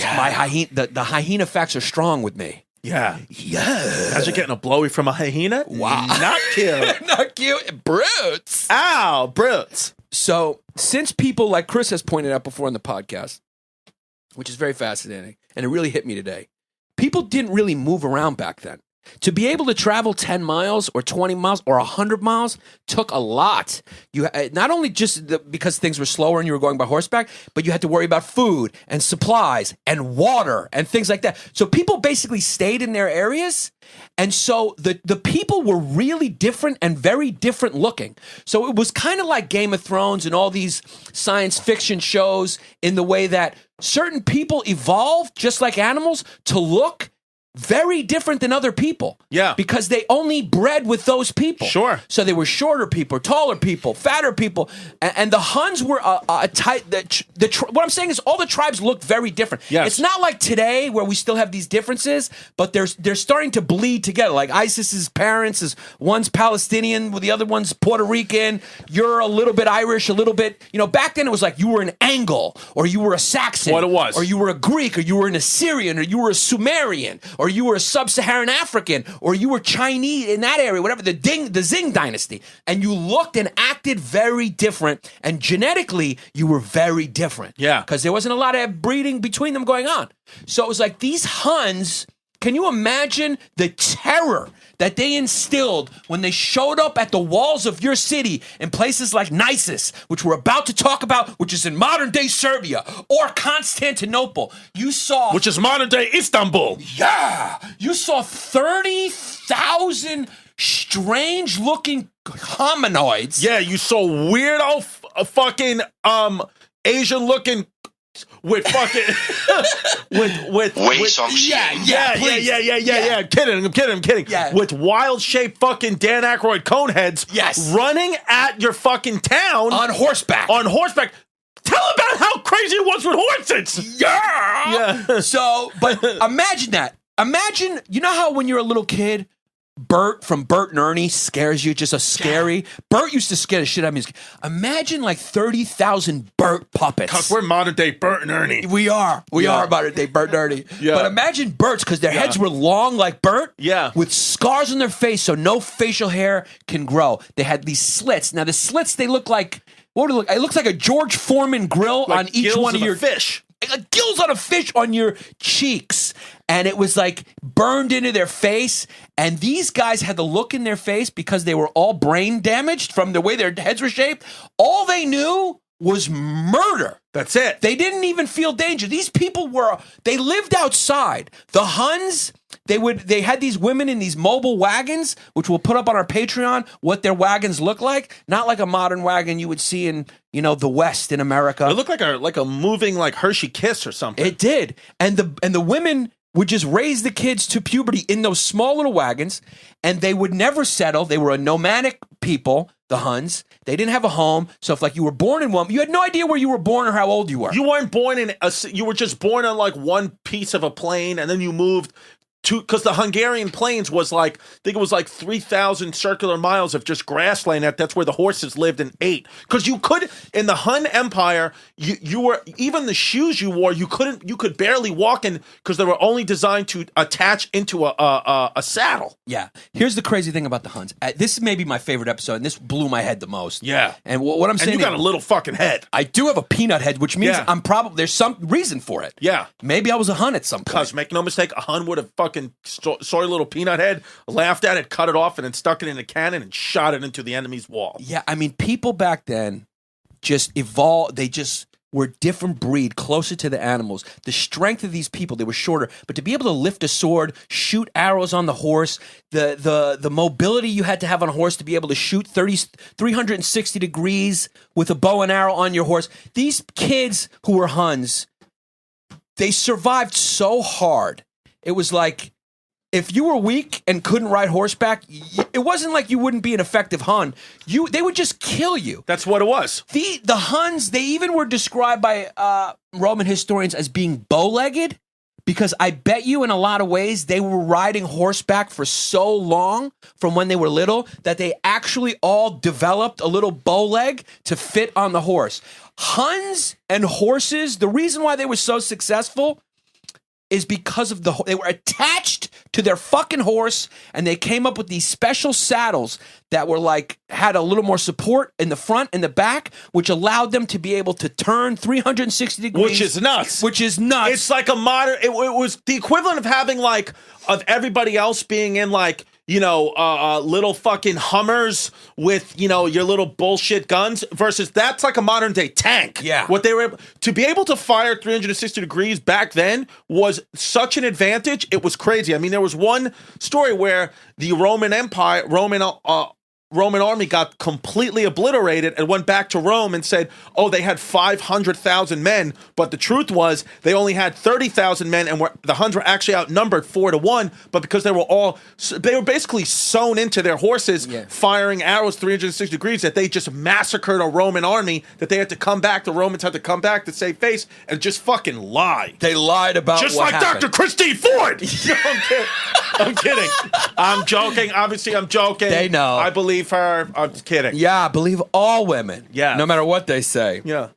my hyena facts are strong with me. Yeah. Imagine getting a blowy from a hyena. Wow. Not cute. Not cute. Brutes. Ow, brutes. So, since people like Chris has pointed out before on the podcast, which is very fascinating, and it really hit me today, people didn't really move around back then. To be able to travel 10 miles or 20 miles or 100 miles took a lot. You not only just because things were slower and you were going by horseback, but you had to worry about food and supplies and water and things like that. So people basically stayed in their areas. And so the people were really different and very different looking. So it was kind of like Game of Thrones and all these science fiction shows in the way that certain people evolved just like animals to look very different than other people. Yeah. Because they only bred with those people. Sure. So they were shorter people, taller people, fatter people. And the Huns were a type that what I'm saying is all the tribes looked very different. Yes. It's not like today where we still have these differences, but they're starting to bleed together. Like ISIS's parents is one's Palestinian, the other one's Puerto Rican. You're a little bit Irish, a little bit, back then it was like you were an Anglo or you were a Saxon. What it was. Or you were a Greek or you were an Assyrian or you were a Sumerian. Or you were a sub-Saharan African, or you were Chinese in that area, whatever, the Zing dynasty, and you looked and acted very different, and genetically, you were very different. Yeah. Because there wasn't a lot of breeding between them going on. So it was like these Huns, can you imagine the terror that they instilled when they showed up at the walls of your city in places like Nisus, which we're about to talk about, which is in modern-day Serbia, or Constantinople. You saw... Which is modern-day Istanbul. Yeah! You saw 30,000 strange-looking hominoids. Yeah, you saw weirdo fucking Asian-looking... with fucking with yeah. Kidding. Yeah. With wild shaped fucking Dan Aykroyd cone heads, yes, running at your fucking town on horseback. Tell about how crazy it was with horses. Yeah. So, but imagine that. Imagine, you know how when you're a little kid, Bert from Bert and Ernie scares you, just a scary. Yeah. Bert used to scare the shit out of me. Imagine like 30,000 Bert puppets. Because we're modern day Bert and Ernie. We are modern day Bert and Ernie. Yeah. But imagine Berts, because their heads were long like Bert. Yeah. With scars on their face so no facial hair can grow. They had these slits. Now the slits, they look like, what would it look? It looks like a George Foreman grill like on each one of your fish. Like gills on a fish on your cheeks. And it was like burned into their face. And these guys had the look in their face because they were all brain damaged from the way their heads were shaped. All they knew was murder. That's it. They didn't even feel danger. These people they lived outside. The Huns, they had these women in these mobile wagons, which we'll put up on our Patreon, what their wagons look like. Not like a modern wagon you would see in, the West in America. It looked like a moving like Hershey Kiss or something. It did. And the women would just raise the kids to puberty in those small little wagons, and they would never settle. They were a nomadic people, the Huns. They didn't have a home. So if you were born in one, you had no idea where you were born or how old you were. You weren't born you were just born on like one piece of a plane, and then you moved because the Hungarian plains was like, I think it was like 3,000 circular miles of just grassland. That's where the horses lived and ate. Because you could, in the Hun Empire, you were, even the shoes you wore, you could barely walk in because they were only designed to attach into a saddle. Yeah. Here's the crazy thing about the Huns. This is maybe my favorite episode, and this blew my head the most. Yeah. And what I'm saying, and you got a little fucking head. I do have a peanut head, which means there's some reason for it. Yeah. Maybe I was a Hun at some point. Because make no mistake, a Hun would have fucking saw your little peanut head, laughed at it, cut it off, and then stuck it in a cannon and shot it into the enemy's wall. Yeah, I mean, people back then just evolved. They just were a different breed, closer to the animals. The strength of these people, they were shorter, but to be able to lift a sword, shoot arrows on the horse, the mobility you had to have on a horse to be able to shoot 360 degrees with a bow and arrow on your horse. These kids who were Huns, they survived so hard. It was like, if you were weak and couldn't ride horseback, it wasn't like you wouldn't be an effective Hun. They would just kill you. That's what it was. The Huns, they even were described by Roman historians as being bow-legged, because I bet you in a lot of ways they were riding horseback for so long from when they were little that they actually all developed a little bow leg to fit on the horse. Huns and horses, the reason why they were so successful is because of they were attached to their fucking horse, and they came up with these special saddles that were like, had a little more support in the front and the back, which allowed them to be able to turn 360 degrees. Which is nuts. It's like a modern, it was the equivalent of having like, of everybody else being in like, you know, little fucking Hummers with, you know, your little bullshit guns versus that's like a modern day tank. Yeah. What they were to be able to fire 360 degrees back then was such an advantage. It was crazy. I mean, there was one story where the Roman army got completely obliterated and went back to Rome and said, oh, they had 500,000 men, but the truth was they only had 30,000 men, and the Huns were actually outnumbered 4-1, but because they were basically sewn into their horses, firing arrows 360 degrees, that they just massacred a Roman army, that they had to come back, the Romans had to come back to save face and just fucking lie. They lied about just what like happened. Dr. Christy Ford! No, I'm kidding. I'm joking. Obviously, I'm joking. They know. I believe her. I'm just kidding. Yeah, believe all women. Yeah. No matter what they say. Yeah.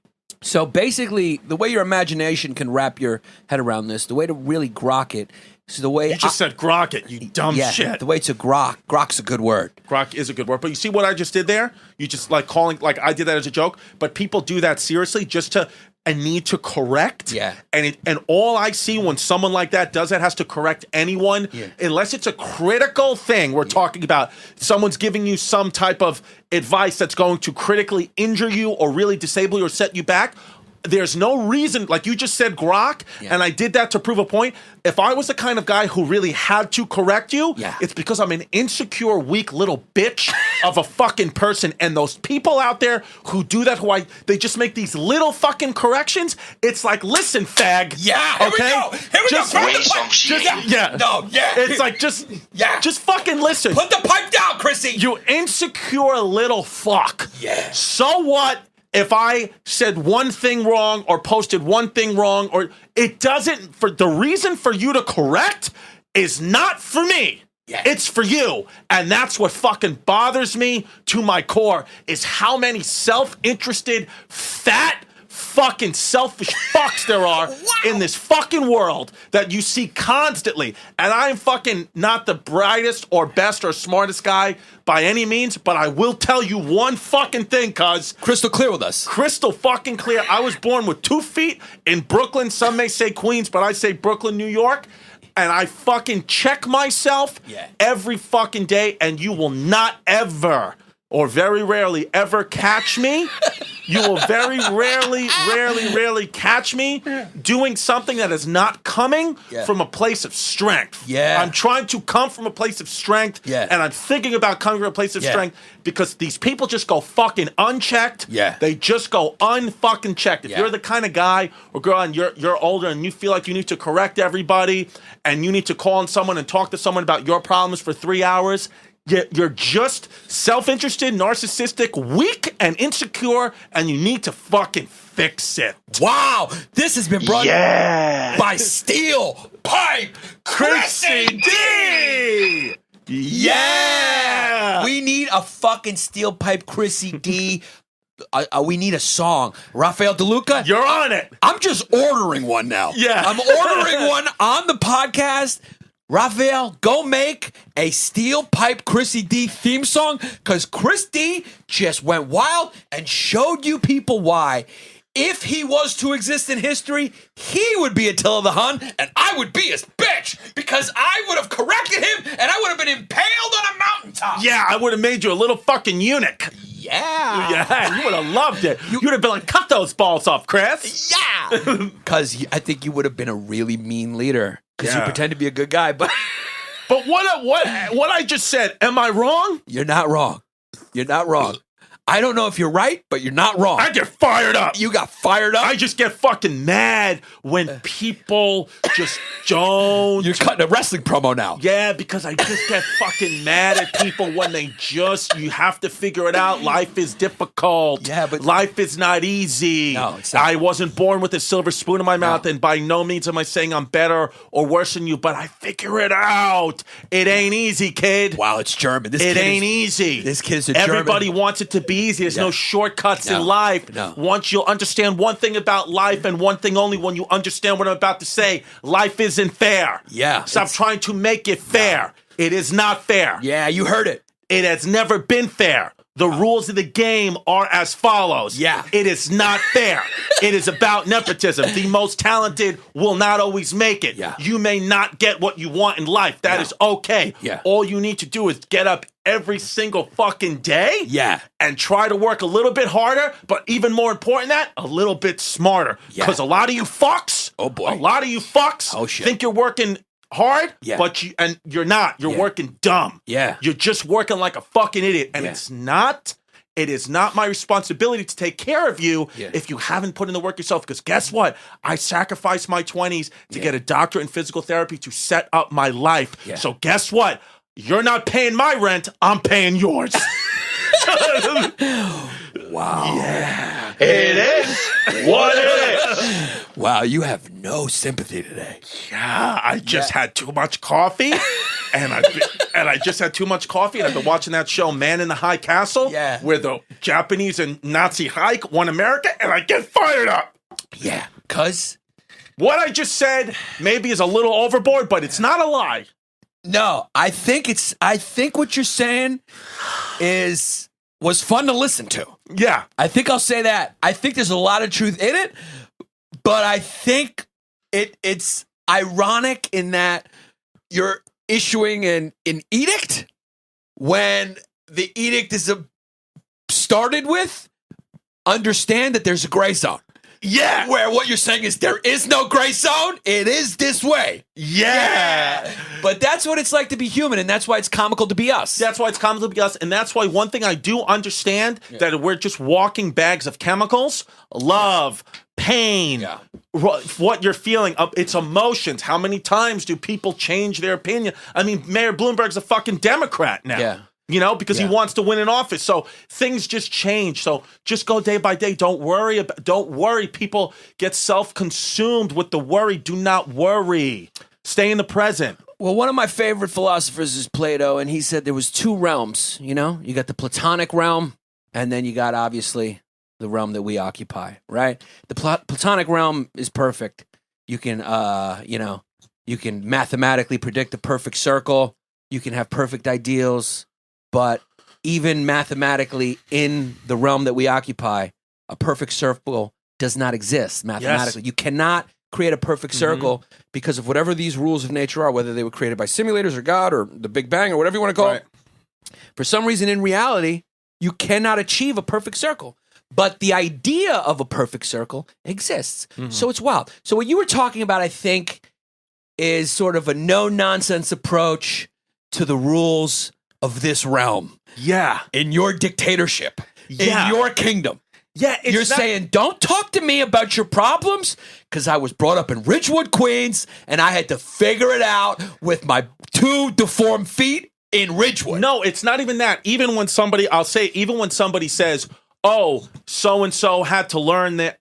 So basically, the way your imagination can wrap your head around this, the way to really grok it, is the way... You just said grok it, you dumb shit. The way to grok. Grok's a good word. Grok is a good word. But you see what I just did there? You just like calling... Like, I did that as a joke, but people do that seriously just to... a need to correct. Yeah. And all I see when someone like that does that has to correct anyone, unless it's a critical thing we're talking about, someone's giving you some type of advice that's going to critically injure you or really disable you or set you back. There's no reason, like you just said, grok, and I did that to prove a point. If I was the kind of guy who really had to correct you, it's because I'm an insecure, weak little bitch of a fucking person. And those people out there who do that, they just make these little fucking corrections. It's like, listen, fag. Yeah, here we go. Here we go. It's like, just fucking listen. Put the pipe down, Chrissy. You insecure little fuck. Yeah. So what? If I said one thing wrong or posted one thing wrong, or it doesn't, for the reason for you to correct is not for me. Yeah. It's for you. And that's what fucking bothers me to my core is how many self-interested, fat, fucking selfish fucks there are in this fucking world that you see constantly. And I'm fucking not the brightest or best or smartest guy by any means, but I will tell you one fucking thing, cuz. Crystal clear with us. Crystal fucking clear. I was born with 2 feet in Brooklyn. Some may say Queens, but I say Brooklyn, New York. And I fucking check myself every fucking day, and you will not ever, or very rarely, ever catch me. You will very rarely catch me doing something that is not coming from a place of strength. Yeah. I'm trying to come from a place of strength, and I'm thinking about coming from a place of strength because these people just go fucking unchecked. Yeah. They just go unfucking checked. If you're the kind of guy or girl and you're older and you feel like you need to correct everybody and you need to call on someone and talk to someone about your problems for 3 hours, you're just self-interested, narcissistic, weak, and insecure, and you need to fucking fix it. Wow, this has been brought by Steel Pipe Chrissy D! Yeah! We need a fucking Steel Pipe Chrissy D. We need a song. Raphael DeLuca? You're on it. I'm just ordering one now. Yeah. I'm ordering one on the podcast. Raphael, go make a Steel Pipe Chrissy D theme song, because Chris D just went wild and showed you people why. If he was to exist in history, he would be Attila the Hun, and I would be his bitch, because I would have corrected him, and I would have been impaled on a mountaintop. Yeah, I would have made you a little fucking eunuch. Yeah. Yeah, you would have loved it. You would have been like, cut those balls off, Chris. Yeah. Because I think you would have been a really mean leader. Because you Yeah. pretend to be a good guy, but But what I just said, am I wrong? you're not wrong. You're not wrong. I don't know if you're right, but you're not wrong. I get fired up. You got fired up. I just get fucking mad when people just don't. You're cutting a wrestling promo now. Yeah, because I just get fucking mad at people when you have to figure it out. Life is difficult. Yeah, but- life is not easy. No, it's not. I wasn't born with a silver spoon in my mouth, and by no means am I saying I'm better or worse than you, but I figure it out. It ain't easy, kid. Wow, it's German. This It kid ain't is, easy. This kid's a German. Everybody wants it to be easy. There's no shortcuts No. in life. No. Once you'll understand one thing about life and one thing only, when you understand what I'm about to say, life isn't fair. Yeah, Stop it's- trying to make it fair. It is not fair. Yeah, you heard it. It has never been fair. The rules of the game are as follows. Yeah. It is not fair. It is about nepotism. The most talented will not always make it. Yeah. You may not get what you want in life. That is okay. Yeah. All you need to do is get up every single fucking day. Yeah. And try to work a little bit harder, but even more important than that, a little bit smarter. Yeah. Because a lot of you fucks, Oh, boy. a lot of you fucks Oh, shit. think you're working hard, Yeah. but you're not. You're Yeah. working dumb. Yeah. You're just working like a fucking idiot. And Yeah. it is not my responsibility to take care of you Yeah. if you haven't put in the work yourself. Because guess what? I sacrificed my 20s to get a doctorate in physical therapy to set up my life. Yeah. So guess what? You're not paying my rent. I'm paying yours. Wow. Yeah. It is what it is. Wow, you have no sympathy today. Yeah, I just had too much coffee, and I just had too much coffee, and I've been watching that show, Man in the High Castle, Yeah. where the Japanese and Nazi hike won America, and I get fired up. Yeah, cuz What I just said maybe is a little overboard, but it's not a lie. no, I think what you're saying was fun to listen to. Yeah, I think I'll say that. I think there's a lot of truth in it, but I think it's ironic in that you're issuing an edict when the edict is started with understand that there's a gray zone. yeah, Where what you're saying is there is no gray zone. It is this way. yeah. But that's what it's like to be human, and that's why it's comical to be us. That's why it's common to be us, and that's why one thing I do understand that we're just walking bags of chemicals, love, pain, Yeah. what you're feeling, it's emotions. How many times do people change their opinion? I mean, Mayor Bloomberg's a fucking Democrat now. Yeah. You know, because he Yeah. wants to win an office. So things just change. So just go day by day. Don't worry. People get self-consumed with the worry. Do not worry. Stay in the present. Well, one of my favorite philosophers is Plato, and he said there was two realms, you know? You got the Platonic realm, and then you got, obviously, the realm that we occupy, right? The Platonic realm is perfect. You can, you can mathematically predict a perfect circle. You can have perfect ideals. But even mathematically, in the realm that we occupy, a perfect circle does not exist mathematically. You cannot create a perfect circle because of whatever these rules of nature are, whether they were created by simulators or God or the Big Bang or whatever you want to call it. For some reason, in reality, you cannot achieve a perfect circle. But the idea of a perfect circle exists. So it's wild. So what you were talking about, I think, is sort of a no-nonsense approach to the rules of this realm. Yeah. In your dictatorship. Yeah. In your kingdom. Yeah. You're saying, don't talk to me about your problems because I was brought up in Ridgewood, Queens, and I had to figure it out with my 2 deformed feet in Ridgewood. No, it's not even that. Even when somebody says, oh, so-and-so had to learn that,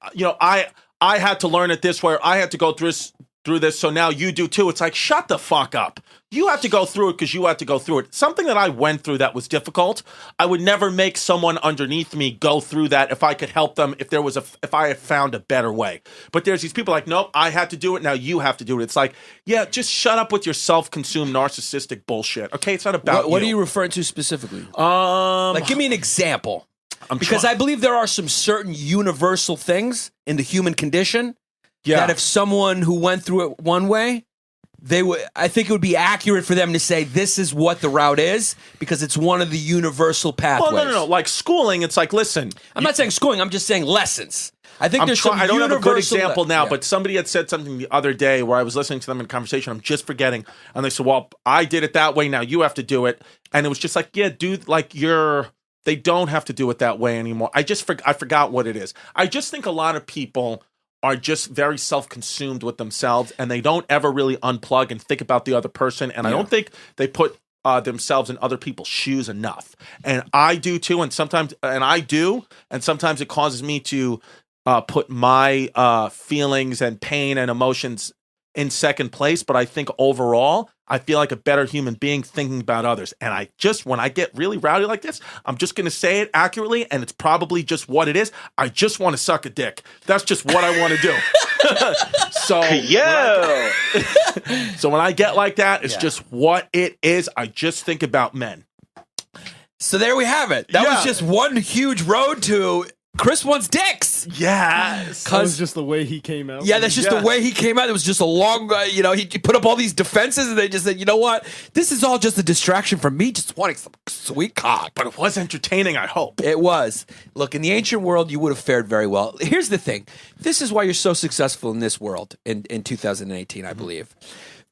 I had to learn it this way, or I had to go through this, so now you do too. It's like, shut the fuck up. You have to go through it because you have to go through it. Something that I went through that was difficult, I would never make someone underneath me go through that if I could help them, if I had found a better way. But there's these people like, nope, I had to do it, now you have to do it. It's like, yeah, just shut up with your self-consumed narcissistic bullshit. Okay, it's not about What are you referring to specifically? Like, Give me an example. Because trying- I believe there are some certain universal things in the human condition that if someone who went through it one way, I think it would be accurate for them to say this is what the route is because it's one of the universal pathways. Well, no. Like schooling, it's like, listen. I'm not saying schooling. I'm just saying lessons. I think there's some I don't have a good universal example now, but somebody had said something the other day where I was listening to them in conversation. I'm just forgetting. And they said, well, I did it that way. Now you have to do it. And it was just like, yeah, dude, like they don't have to do it that way anymore. I forgot what it is. I just think a lot of people are just very self-consumed with themselves and they don't ever really unplug and think about the other person. And I don't think they put themselves in other people's shoes enough. And I do too. And sometimes it causes me to put my feelings and pain and emotions in second place. But I think overall, I feel like a better human being thinking about others. And when I get really rowdy like this, I'm just going to say it accurately. And it's probably just what it is. I just want to suck a dick. That's just what I want to do. So when I get like that, it's just what it is. I just think about men. So there we have it. That was just one huge road to Chris wants dicks. Yes. That was just the way he came out. Yeah, that's just the way he came out. It was just a long, he put up all these defenses and they just said, you know what? This is all just a distraction from me just wanting some sweet cock. But it was entertaining, I hope. It was. Look, in the ancient world, you would have fared very well. Here's the thing. This is why you're so successful in this world in 2018, I believe.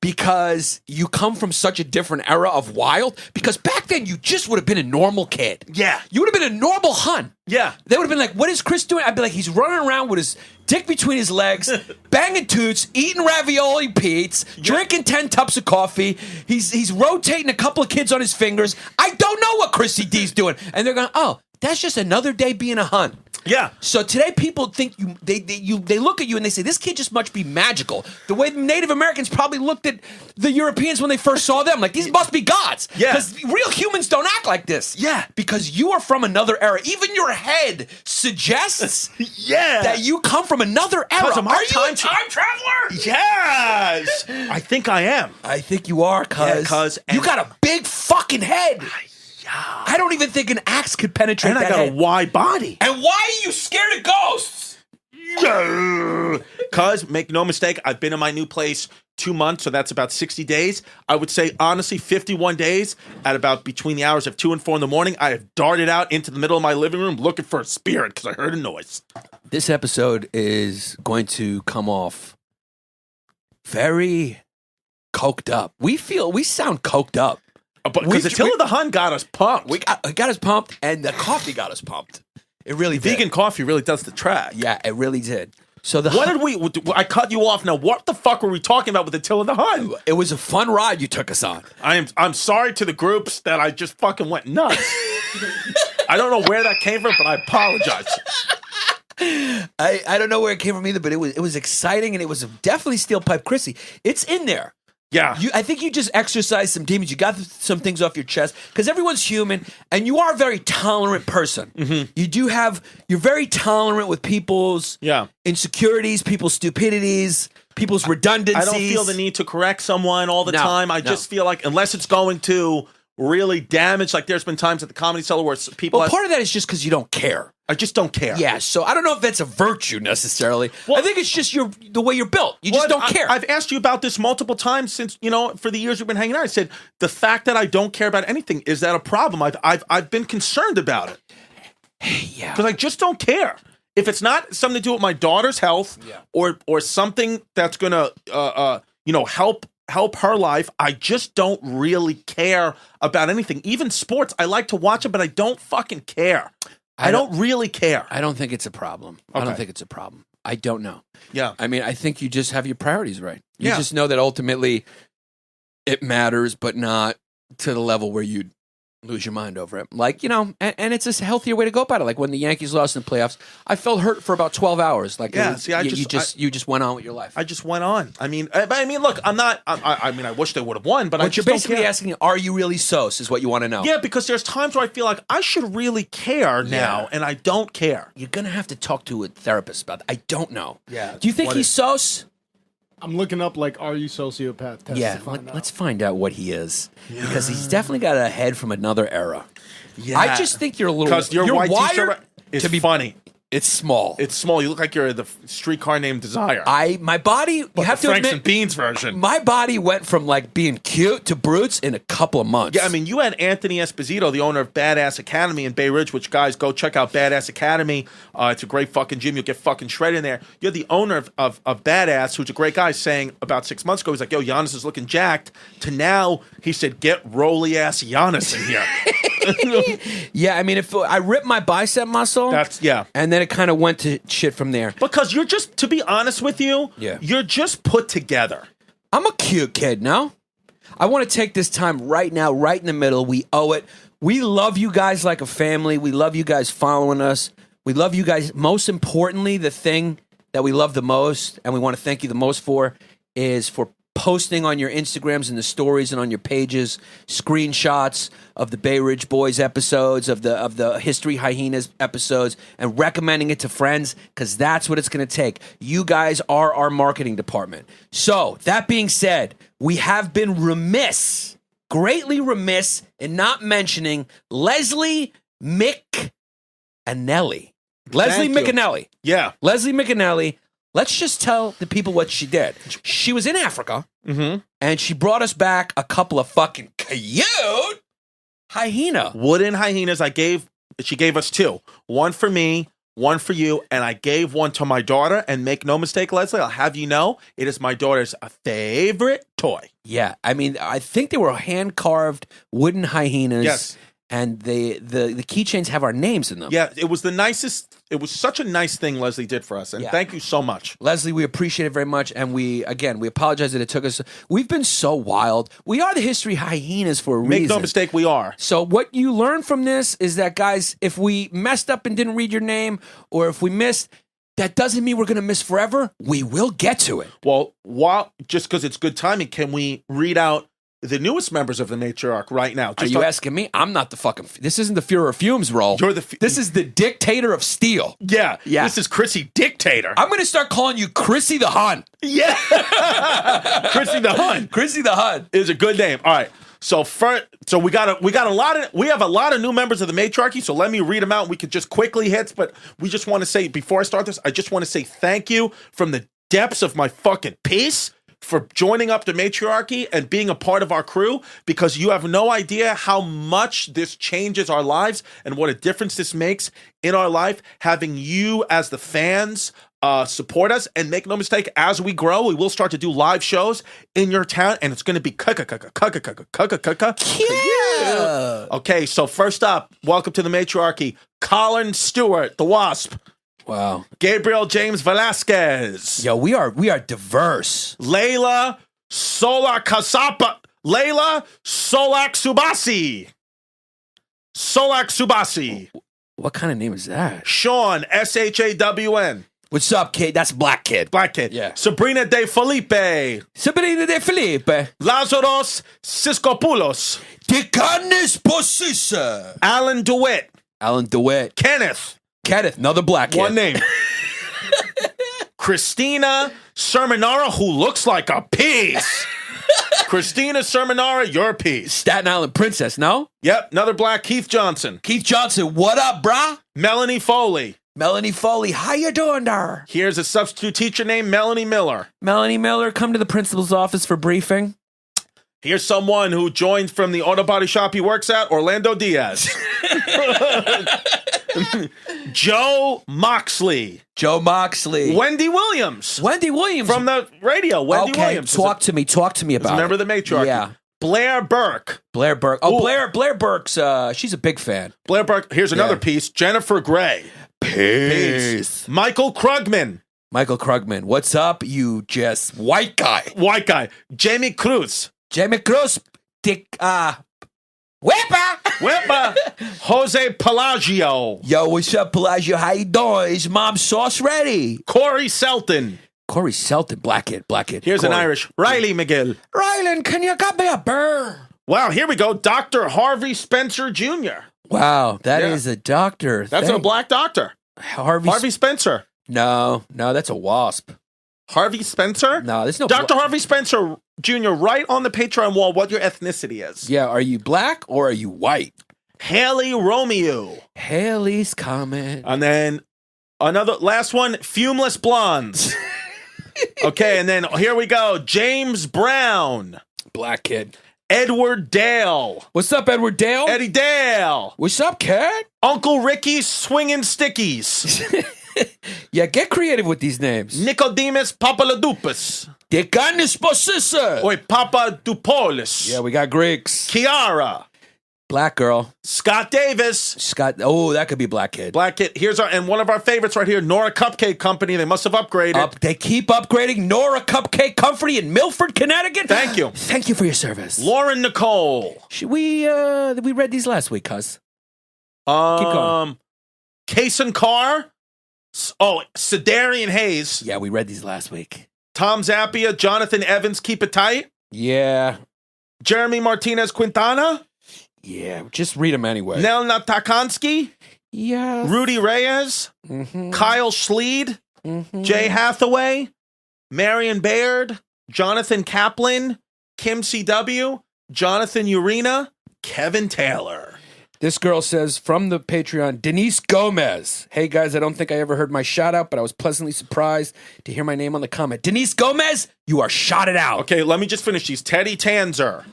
Because you come from such a different era of wild. Because back then, you just would have been a normal kid. Yeah. You would have been a normal Hun. Yeah. They would have been like, what is Chris doing? I'd be like, he's running around with his dick between his legs, banging toots, eating ravioli Pete's, drinking 10 cups of coffee. He's rotating a couple of kids on his fingers. I don't know what Chrissy D's doing. And they're going, oh, that's just another day being a Hun. Yeah. So today people think they look at you and they say, this kid just must be magical. The way Native Americans probably looked at the Europeans when they first saw them. Like, these must be gods. Yeah. Because real humans don't act like this. Yeah. Because you are from another era. Even your head suggests that you come from another era. Are you a time traveler? Yes. I think I am. I think you are, cuz you got a big fucking head. I don't even think an axe could penetrate that head. And I got a wide body. And why are you scared of ghosts? Cuz, make no mistake, I've been in my new place 2 months, so that's about 60 days. I would say, honestly, 51 days at about between the hours of 2 and 4 in the morning, I have darted out into the middle of my living room looking for a spirit because I heard a noise. This episode is going to come off very coked up. We sound coked up. Because Attila the Hun got us pumped. We got us pumped, and the coffee got us pumped. It really did. Vegan coffee really does the track. Yeah, it really did. So I cut you off now. What the fuck were we talking about with Attila the Hun? It was a fun ride you took us on. I'm sorry to the groups that I just fucking went nuts. I don't know where that came from, but I apologize. I don't know where it came from either, but it was exciting, and it was definitely Steel Pipe Chrissy. It's in there. Yeah. I think you just exercised some demons. You got some things off your chest because everyone's human and you are a very tolerant person. Mm-hmm. You're very tolerant with people's insecurities, people's stupidities, people's redundancies. I don't feel the need to correct someone all the time. I just feel like unless it's going to really damage, like there's been times at the Comedy Cellar where people... Well, part of that is just because you don't care. I just don't care. Yeah, so I don't know if that's a virtue necessarily. Well, I think it's just the way you're built. You just don't care. I've asked you about this multiple times since, for the years we've been hanging out. I said, the fact that I don't care about anything, is that a problem? I've been concerned about it. Yeah. Because I just don't care. If it's not something to do with my daughter's health or something that's going to, help her life, I just don't really care about anything. Even sports, I like to watch it, but I don't fucking care. I don't really care. I don't think it's a problem. Okay. I don't think it's a problem. I don't know. Yeah. I mean, I think you just have your priorities right. You just know that ultimately it matters, but not to the level where you'd lose your mind over it. Like, and it's a healthier way to go about it. Like when the Yankees lost in the playoffs, I felt hurt for about 12 hours. Like, you just went on with your life. I just went on. I mean, look, I'm not, I wish they would have won, but I just you're basically asking, are you really sos is what you want to know. Yeah, because there's times where I feel like I should really care now, and I don't care. You're going to have to talk to a therapist about that. I don't know. Yeah. Do you think he's sos? I'm looking up, are you sociopath test to find out. Let's find out what he is. Yeah. Because he's definitely got a head from another era. Yeah. I just think you're a little... Because your white wired t-shirt is to be funny. It's small. It's small. You look like you're the streetcar named Desire. My body, you have to Franks admit, and Beans version. my body went from like being cute to brutes in a couple of months. Yeah, I mean, you had Anthony Esposito, the owner of Badass Academy in Bay Ridge, which, guys, go check out Badass Academy. It's a great fucking gym. You'll get fucking shredded in there. You're the owner of Badass, who's a great guy, saying about 6 months ago, he's like, yo, Yannis is looking jacked. To now, he said, get roly-ass Yannis in here. Yeah, I mean, if I ripped my bicep muscle, and then it kind of went to shit from there. Because you're just, to be honest with you, you're just put together. I'm a cute kid, no? I want to take this time right now, right in the middle. We owe it. We love you guys like a family. We love you guys following us. We love you guys. Most importantly, the thing that we love the most, and we want to thank you the most for, is for posting on your Instagrams and the stories and on your pages screenshots of the Bay Ridge Boys episodes, of the History Hyenas episodes, and recommending it to friends, because that's what it's going to take. You guys are our marketing department. So, that being said, we have been remiss, greatly remiss, in not mentioning Leslie McAnally. Leslie McAnally. Yeah. Leslie McAnally. Let's just tell the people what she did. She was in Africa, and she brought us back a couple of fucking cute hyena. Wooden hyenas. She gave us 2. One for me, one for you, and I gave one to my daughter. And make no mistake, Leslie, I'll have you know, it is my daughter's favorite toy. Yeah, I mean, I think they were hand-carved wooden hyenas. Yes. And the keychains have our names in them. Yeah, it was the nicest. It was such a nice thing Leslie did for us, and thank you so much, Leslie. We appreciate it very much, and we apologize that it took us. We've been so wild. We are the History Hyenas for a reason. Make no mistake, we are. So what you learn from this is that, guys, if we messed up and didn't read your name, or if we missed, that doesn't mean we're going to miss forever. We will get to it. Well, just because it's good timing, can we read out the newest members of the Matriarch right now? Are you asking me? I'm not the fucking... This isn't the Fuhrer Fumes role. You're this is the Dictator of Steel. Yeah. This is Chrissy Dictator. I'm going to start calling you Chrissy The Hun. Yeah. Chrissy The Hun. Chrissy The Hun is a good name. All right. So we have a lot of new members of the Matriarchy. So let me read them out. We could just quickly hit, but we just want to say, before I start this, I just want to say thank you from the depths of my fucking peace for joining up the Matriarchy and being a part of our crew, because you have no idea how much this changes our lives and what a difference this makes in our life, having you as the fans support us. And make no mistake, as we grow, we will start to do live shows in your town, and it's going to be yeah. Okay, so first up, welcome to the Matriarchy, Colin Stewart, the Wasp. Wow. Gabriel James Velasquez. Yo, we are diverse. Layla Solak Subasi. What kind of name is that? Sean, Shawn. What's up, kid? That's Black Kid. Black Kid. Yeah. Sabrina De Felipe. Lazaros Siskopoulos. Tikanis Posisa. Alan DeWitt. Kenneth, another Black Kid. One name. Christina Sermonara, who looks like a piece. Christina Sermonara, your piece. Staten Island Princess, no? Yep, another Black. Keith Johnson, what up, brah? Melanie Foley, how you doing there? Here's a substitute teacher named Melanie Miller. Come to the principal's office for briefing. Here's someone who joined from the auto body shop he works at, Orlando Diaz. Joe Moxley. Wendy Williams. From the radio. Wendy Williams. Talk to me about it. Remember the Matriarchy. Yeah. Blair Burke. Oh, Blair Burke's, she's a big fan. Blair Burke. Here's another piece. Jennifer Gray. Peace. Michael Krugman. What's up, you just white guy? Jamie Cruz. Dick, Wepa. Jose Pelagio. Yo, what's up, Pelagio? How you doing? Is mom's sauce ready? Corey Selton, Black Kid. Here's Corey. an Irish. Riley McGill. Rylan, can you got me a burr? Wow, here we go. Dr. Harvey Spencer Jr. Wow, that is a doctor. That's a black doctor. Harvey Spencer. No, that's a wasp. Harvey Spencer? No, there's no... Dr. Harvey Spencer Jr., right on the Patreon wall what your ethnicity is. Yeah, are you black or are you white? Haley Romeo. Haley's coming. And then Another last one, fumeless blondes. Okay, and then here we go. James Brown. Black kid. Edward Dale. What's up, Edward Dale? Eddie Dale. What's up, kid? Uncle Ricky's Swinging Stickies. Yeah, get creative with these names. Nicodemus Papaladupus. Dekanis Posissa. Oi, Papa Dupolis. Yeah, we got Greeks. Kiara. Black girl. Scott Davis. Scott. Oh, that could be black kid. Black kid. Here's our, and one of our favorites right here, Nora Cupcake Company. They must have upgraded. They keep upgrading. Nora Cupcake Company in Milford, Connecticut. Thank you. Thank you for your service. Lauren Nicole. We read these last week, cuz. Keep going. Case and Carr. Oh, Sedarian Hayes. Yeah, we read these last week. Tom Zappia. Jonathan Evans. Keep it tight. Yeah. Jeremy Martinez Quintana. Yeah, just read them anyway. Nel Natakansky. Yeah. Rudy Reyes. Kyle Schleed. Jay Hathaway. Marion Baird. Jonathan Kaplan. Kim CW. Jonathan Urena. Kevin Taylor. This girl says from the Patreon, Denise Gomez. Hey guys, I don't think I ever heard my shout out, but I was pleasantly surprised to hear my name on the comment. Denise Gomez, you are shouted out. Okay, let me just finish these. Teddy Tanzer.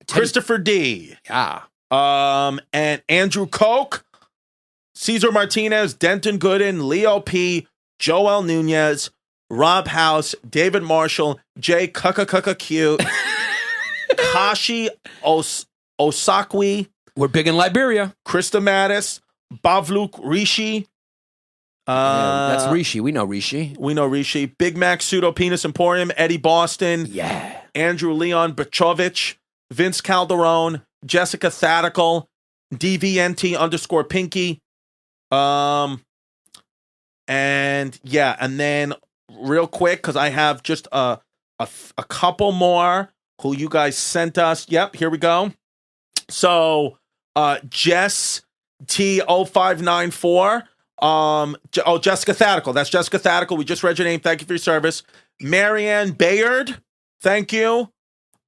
Christopher D. Yeah. And Andrew Koch, Cesar Martinez, Denton Gooden, Leo P, Joel Nunez, Rob House, David Marshall, Jay Cute, Kashi Osakwi, We're big in Liberia. Krista Mattis, Bavluk Rishi. That's Rishi. We know Rishi. We know Rishi. Big Mac Pseudo Penis Emporium, Eddie Boston. Yeah. Andrew Leon Bachovich, Vince Calderon, Jessica Thadical, DVNT_Pinky. And yeah, and then real quick, because I have just a couple more who you guys sent us. Yep, here we go. So Jess T0594. Jessica Thadical. That's Jessica Thadical. We just read your name. Thank you for your service. Marianne Bayard. Thank you.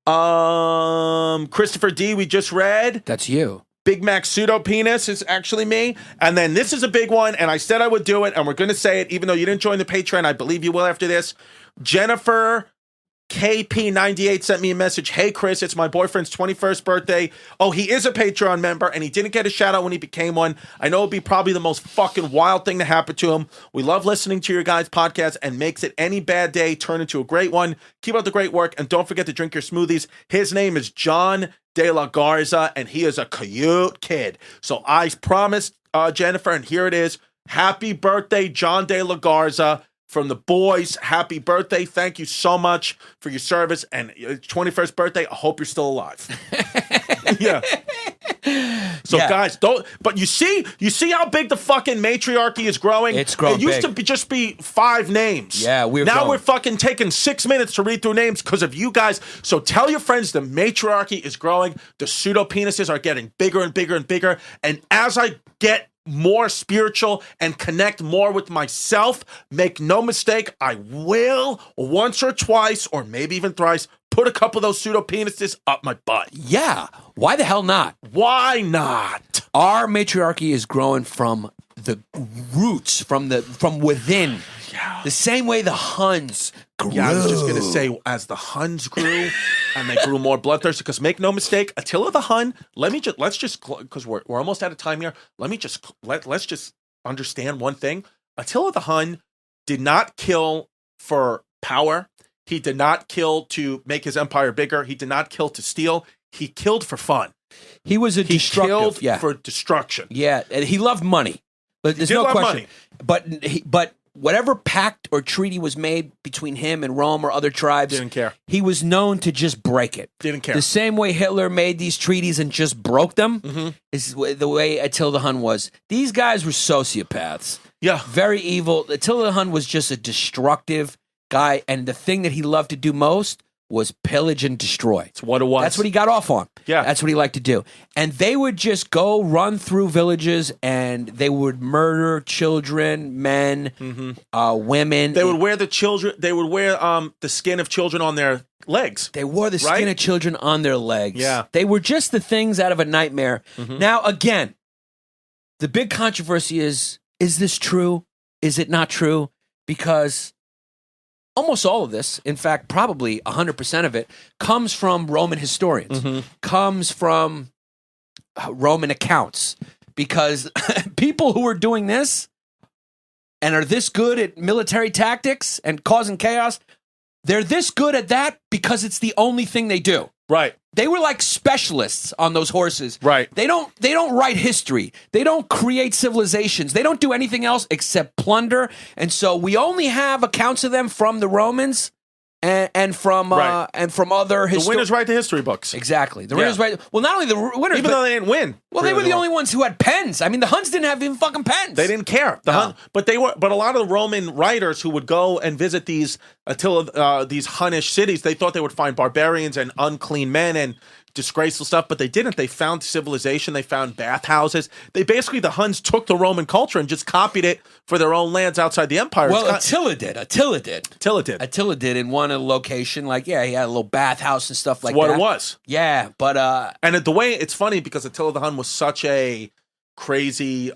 Christopher D. We just read. That's you. Big Mac Pseudo Penis is actually me. And then this is a big one, and I said I would do it, and we're going to say it, even though you didn't join the Patreon. I believe you will after this. Jennifer KP98 sent me a message. Hey, Chris, it's my boyfriend's 21st birthday. Oh, he is a Patreon member, and he didn't get a shout out when he became one. I know it'd be probably the most fucking wild thing to happen to him. We love listening to your guys' podcast and makes it any bad day turn into a great one. Keep up the great work, and don't forget to drink your smoothies. His name is John De La Garza, and he is a cute kid. So I promised Jennifer, and here it is. Happy birthday, John De La Garza. From the boys, happy birthday. Thank you so much for your service. And 21st birthday, I hope you're still alive. Yeah. So guys, don't, but you see how big the fucking matriarchy is growing? It's growing. It used to be just be 5 names. Yeah, we're fucking taking 6 minutes to read through names because of you guys. So tell your friends the matriarchy is growing. The pseudo penises are getting bigger and bigger and bigger. And as I get more spiritual and connect more with myself, make no mistake, I will once or twice or maybe even thrice put a couple of those pseudo penises up my butt. Yeah. Why the hell not? Why not? Our matriarchy is growing from the roots, from within. Yeah. The same way the Huns grew. Yeah, I was just gonna say, as the Huns grew and they grew more bloodthirsty, because make no mistake, Attila the Hun, let's just because we're almost out of time here, let's just understand one thing. Attila the Hun did not kill for power. He did not kill to make his empire bigger. He did not kill to steal. He killed for fun. He was He killed for destruction. Yeah, and he loved money. But there's no question. But whatever pact or treaty was made between him and Rome or other tribes, Didn't care. He was known to just break it. Didn't care. The same way Hitler made these treaties and just broke them is the way Attila the Hun was. These guys were sociopaths. Yeah. Very evil. Attila the Hun was just a destructive guy, and the thing that he loved to do most was pillage and destroy. That's what it was. That's what he got off on. Yeah. That's what he liked to do. And they would just go run through villages and they would murder children, men, women. They would wear the skin of children on their legs. They wore the skin of children on their legs. Yeah. They were just the things out of a nightmare. Now, again, the big controversy is this true? is it not true? Because almost all of this, in fact, probably 100% of it, comes from Roman historians, comes from Roman accounts, because people who are doing this and are this good at military tactics and causing chaos, they're this good at that because it's the only thing they do. Right. They were like specialists on those horses. Right. They don't write history. They don't create civilizations. They don't do anything else except plunder. And so we only have accounts of them from the Romans and from other The winners write the history books. Exactly. The winners write. Well, not only the winners, Even though they didn't win. Well, they were the only ones who had pens. I mean, the Huns didn't have even fucking pens. They didn't care. But a lot of the Roman writers who would go and visit these these Hunnish cities, they thought they would find barbarians and unclean men and disgraceful stuff, but they didn't. They found civilization. They found bathhouses. The Huns took the Roman culture and just copied it for their own lands outside the empire. Well, Attila did. Attila did in one location. Like, yeah, he had a little bathhouse and stuff like that. What it was. Yeah, but and the way it's funny because Attila the Hun was such a crazy,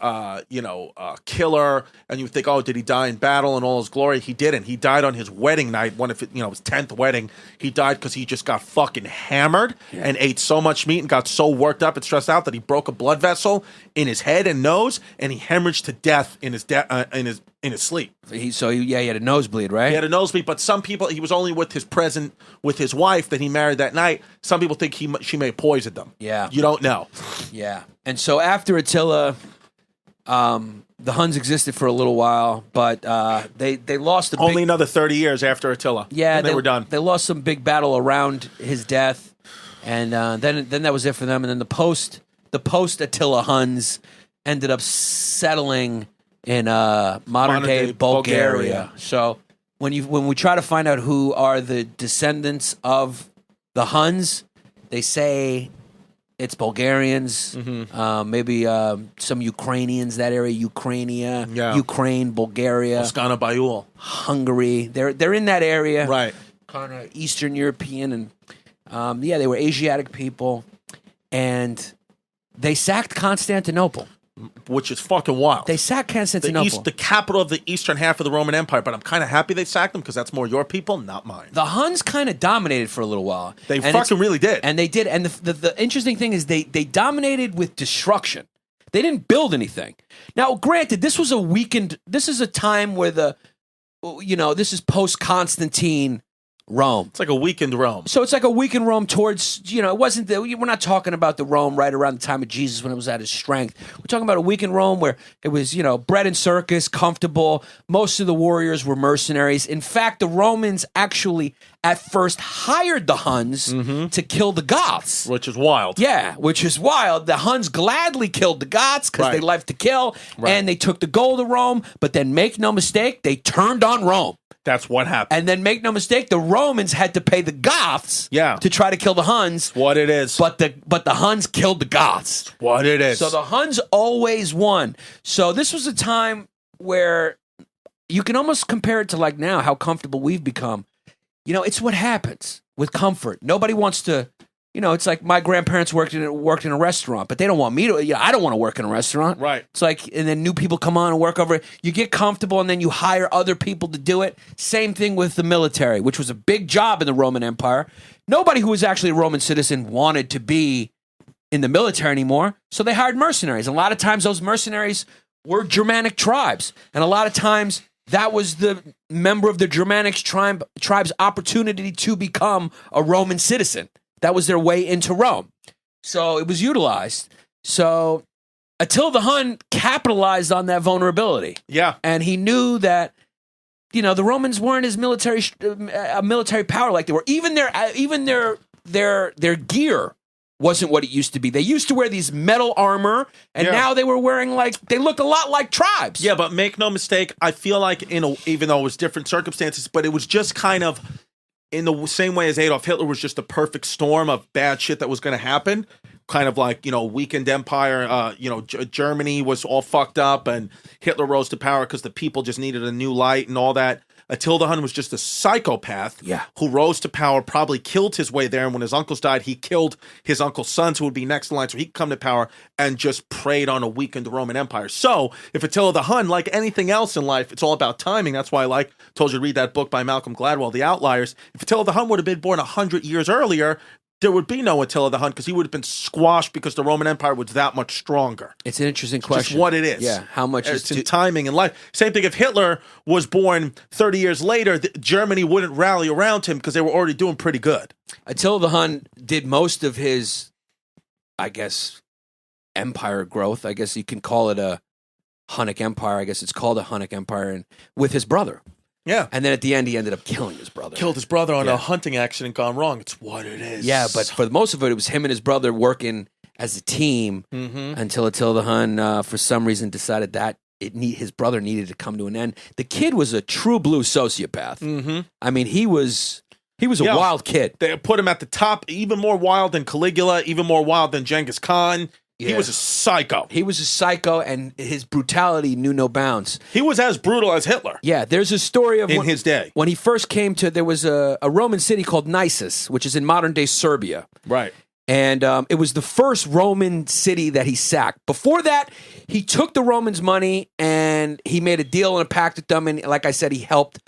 killer, and you think, oh, did he die in battle in all his glory? He didn't. He died on his wedding night, his 10th wedding. He died because he just got fucking hammered and ate so much meat and got so worked up and stressed out that he broke a blood vessel in his head and nose, and he hemorrhaged to death in his sleep. He had a nosebleed, right? He had a nosebleed, but some people, he was only with his wife that he married that night. Some people think she may have poisoned them. Yeah. You don't know. Yeah. And so after Attila, the Huns existed for a little while, but they lost only another 30 years after Attila. Yeah, and they were done. They lost some big battle around his death, and then that was it for them. And then the post Attila Huns ended up settling in modern day Bulgaria. So when we try to find out who are the descendants of the Huns, they say it's Bulgarians, maybe some Ukrainians, that area, Ukraine, Bulgaria, Oskana Bayul, Hungary. They're in that area, right? Kind of Eastern European, and they were Asiatic people, and they sacked Constantinople. Which is fucking wild. They sacked Constantinople. The capital of the eastern half of the Roman Empire, but I'm kind of happy they sacked them because that's more your people, not mine. The Huns kind of dominated for a little while. They fucking really did. And they did. And the interesting thing is they dominated with destruction. They didn't build anything. Now, granted, this was this is a time where this is post-Constantine Rome. It's like a weakened Rome. So it's like a weakened Rome towards, it wasn't we're not talking about the Rome right around the time of Jesus when it was at its strength. We're talking about a weakened Rome where it was, bread and circus, comfortable. Most of the warriors were mercenaries. In fact, the Romans actually at first hired the Huns to kill the Goths. Which is wild. Yeah, which is wild. The Huns gladly killed the Goths because they liked to kill, and they took the gold of Rome, but then make no mistake, they turned on Rome. That's what happened. And then make no mistake, the Romans had to pay the Goths to try to kill the Huns. What it is. But the Huns killed the Goths. What it is. So the Huns always won. So this was a time where you can almost compare it to like now, how comfortable we've become. It's what happens with comfort. Nobody wants to, it's like my grandparents worked in a restaurant, but they don't want me to. I don't want to work in a restaurant. Right. It's like, and then new people come on and work over it. You get comfortable, and then you hire other people to do it. Same thing with the military, which was a big job in the Roman Empire. Nobody who was actually a Roman citizen wanted to be in the military anymore, so they hired mercenaries. A lot of times, those mercenaries were Germanic tribes, and a lot of times that was the member of the Germanic tribe's opportunity to become a Roman citizen. That was their way into Rome. So it was utilized. So Attila the Hun capitalized on that vulnerability. Yeah. And he knew that, the Romans weren't as military power like they were. Even their gear wasn't what it used to be. They used to wear these metal armor, and now they were wearing they looked a lot like tribes. Yeah, but make no mistake, I feel like even though it was different circumstances, but it was just kind of in the same way as Adolf Hitler was just a perfect storm of bad shit that was going to happen. Kind of like, weakened empire, Germany was all fucked up and Hitler rose to power because the people just needed a new light and all that. Attila the Hun was just a psychopath who rose to power, probably killed his way there. And when his uncles died, he killed his uncle's sons who would be next in line so he could come to power and just preyed on a weakened Roman Empire. So if Attila the Hun, like anything else in life, it's all about timing. That's why I told you to read that book by Malcolm Gladwell, The Outliers. If Attila the Hun would have been born 100 years earlier, there would be no Attila the Hun because he would have been squashed because the Roman Empire was that much stronger. It's an interesting question. Just what it is. Yeah, how much it's in timing in life. Same thing if Hitler was born 30 years later, Germany wouldn't rally around him because they were already doing pretty good. Attila the Hun did most of his, I guess, empire growth. I guess you can call it a Hunnic Empire. I guess it's called a Hunnic Empire, and with his brother. Yeah. And then at the end, he ended up killing his brother. Killed his brother on a hunting accident gone wrong. It's what it is. Yeah, but for most of it, it was him and his brother working as a team until Attila the Hun, for some reason, decided that his brother needed to come to an end. The kid was a true blue sociopath. I mean, he was a wild kid. They put him at the top, even more wild than Caligula, even more wild than Genghis Khan. He was a psycho. He was a psycho, and his brutality knew no bounds. He was as brutal as Hitler. Yeah, there's a story of in his day. When he first came to, there was a Roman city called Nisus, which is in modern-day Serbia. Right. And it was the first Roman city that he sacked. Before that, he took the Romans' money, and he made a deal and a pact with them, and like I said, he helped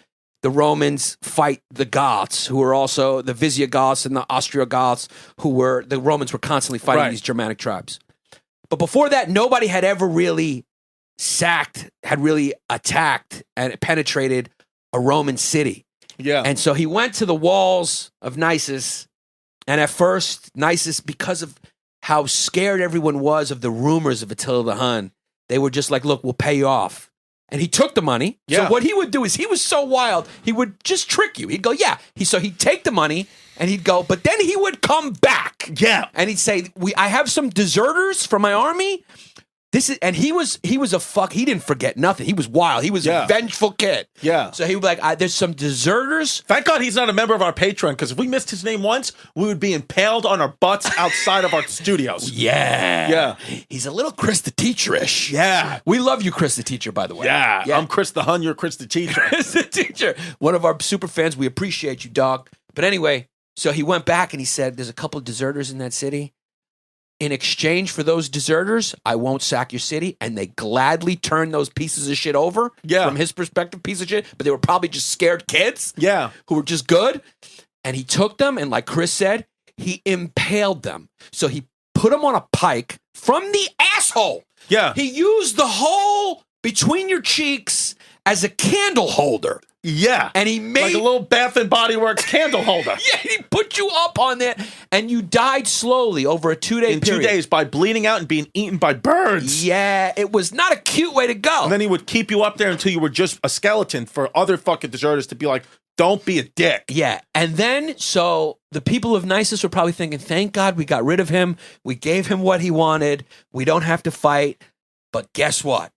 the Romans fight the Goths, who were also the Visigoths and the Ostrogoths, the Romans were constantly fighting these Germanic tribes. But before that, nobody had ever really had really attacked and penetrated a Roman city. Yeah. And so he went to the walls of Nisus, and at first, Nisus, because of how scared everyone was of the rumors of Attila the Hun, they were just like, look, we'll pay you off. And he took the money. Yeah. So what he would do is, he was so wild, he would just trick you. He'd go, yeah. So he'd take the money, and he'd go, but then he would come back. Yeah. And he'd say, I have some deserters from my army. He was he didn't forget nothing. He was wild. He was a vengeful kid. Yeah. So he would be like, there's some deserters. Thank God he's not a member of our Patreon, because if we missed his name once, we would be impaled on our butts outside of our studios. Yeah. Yeah. He's a little Chris the Teacher-ish. Yeah. We love you, Chris the Teacher, by the way. Yeah. I'm Chris the Hun, you're Chris the Teacher. Chris the Teacher. One of our super fans. We appreciate you, dog. But anyway, so he went back and he said, there's a couple of deserters in that city. In exchange for those deserters, I won't sack your city. And they gladly turned those pieces of shit over. Yeah. From his perspective, piece of shit. But they were probably just scared kids. Yeah. Who were just good. And he took them, and like Chris said, he impaled them. So he put them on a pike from the asshole. Yeah. He used the hole between your cheeks as a candle holder. Yeah. And he made... like a little Bath and Body Works candle holder. Yeah, he put you up on that, and you died slowly over a 2-day period. In 2 days by bleeding out and being eaten by birds. Yeah, it was not a cute way to go. And then he would keep you up there until you were just a skeleton for other fucking deserters to be like, don't be a dick. Yeah, and then, so the people of Nisus were probably thinking, thank God we got rid of him. We gave him what he wanted. We don't have to fight. But guess what?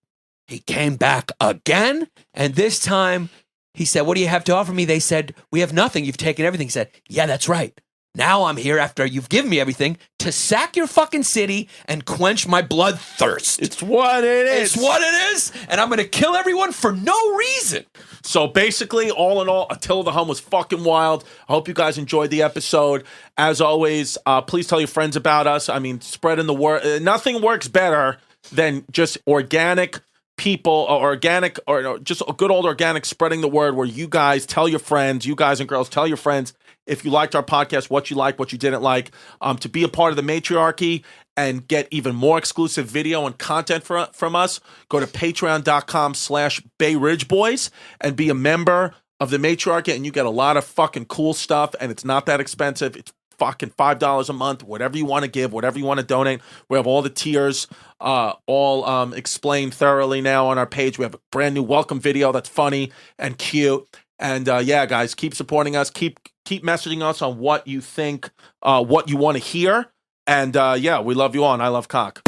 He came back again, and this time... he said, what do you have to offer me? They said, we have nothing. You've taken everything. He said, yeah, that's right. Now I'm here after you've given me everything to sack your fucking city and quench my bloodthirst. It's what it is. It's what it is. And I'm going to kill everyone for no reason. So basically, all in all, Attila the Hun was fucking wild. I hope you guys enjoyed the episode. As always, please tell your friends about us. I mean, spreading the word. Nothing works better than just organic people, or just a good old organic spreading the word, where you guys tell your friends, you guys and girls tell your friends if you liked our podcast, what you liked, what you didn't like, to be a part of the Matriarchy and get even more exclusive video and content from us. Go to patreon.com/Bay Ridge Boys and be a member of the Matriarchy, and you get a lot of fucking cool stuff, and it's not that expensive. It's fucking $5 a month, whatever you want to give, whatever you want to donate. We have all the tiers all explained thoroughly now on our page. We have a brand new welcome video that's funny and cute. And yeah, guys, keep supporting us. Keep messaging us on what you think, what you want to hear. And yeah, we love you all, and I love cock.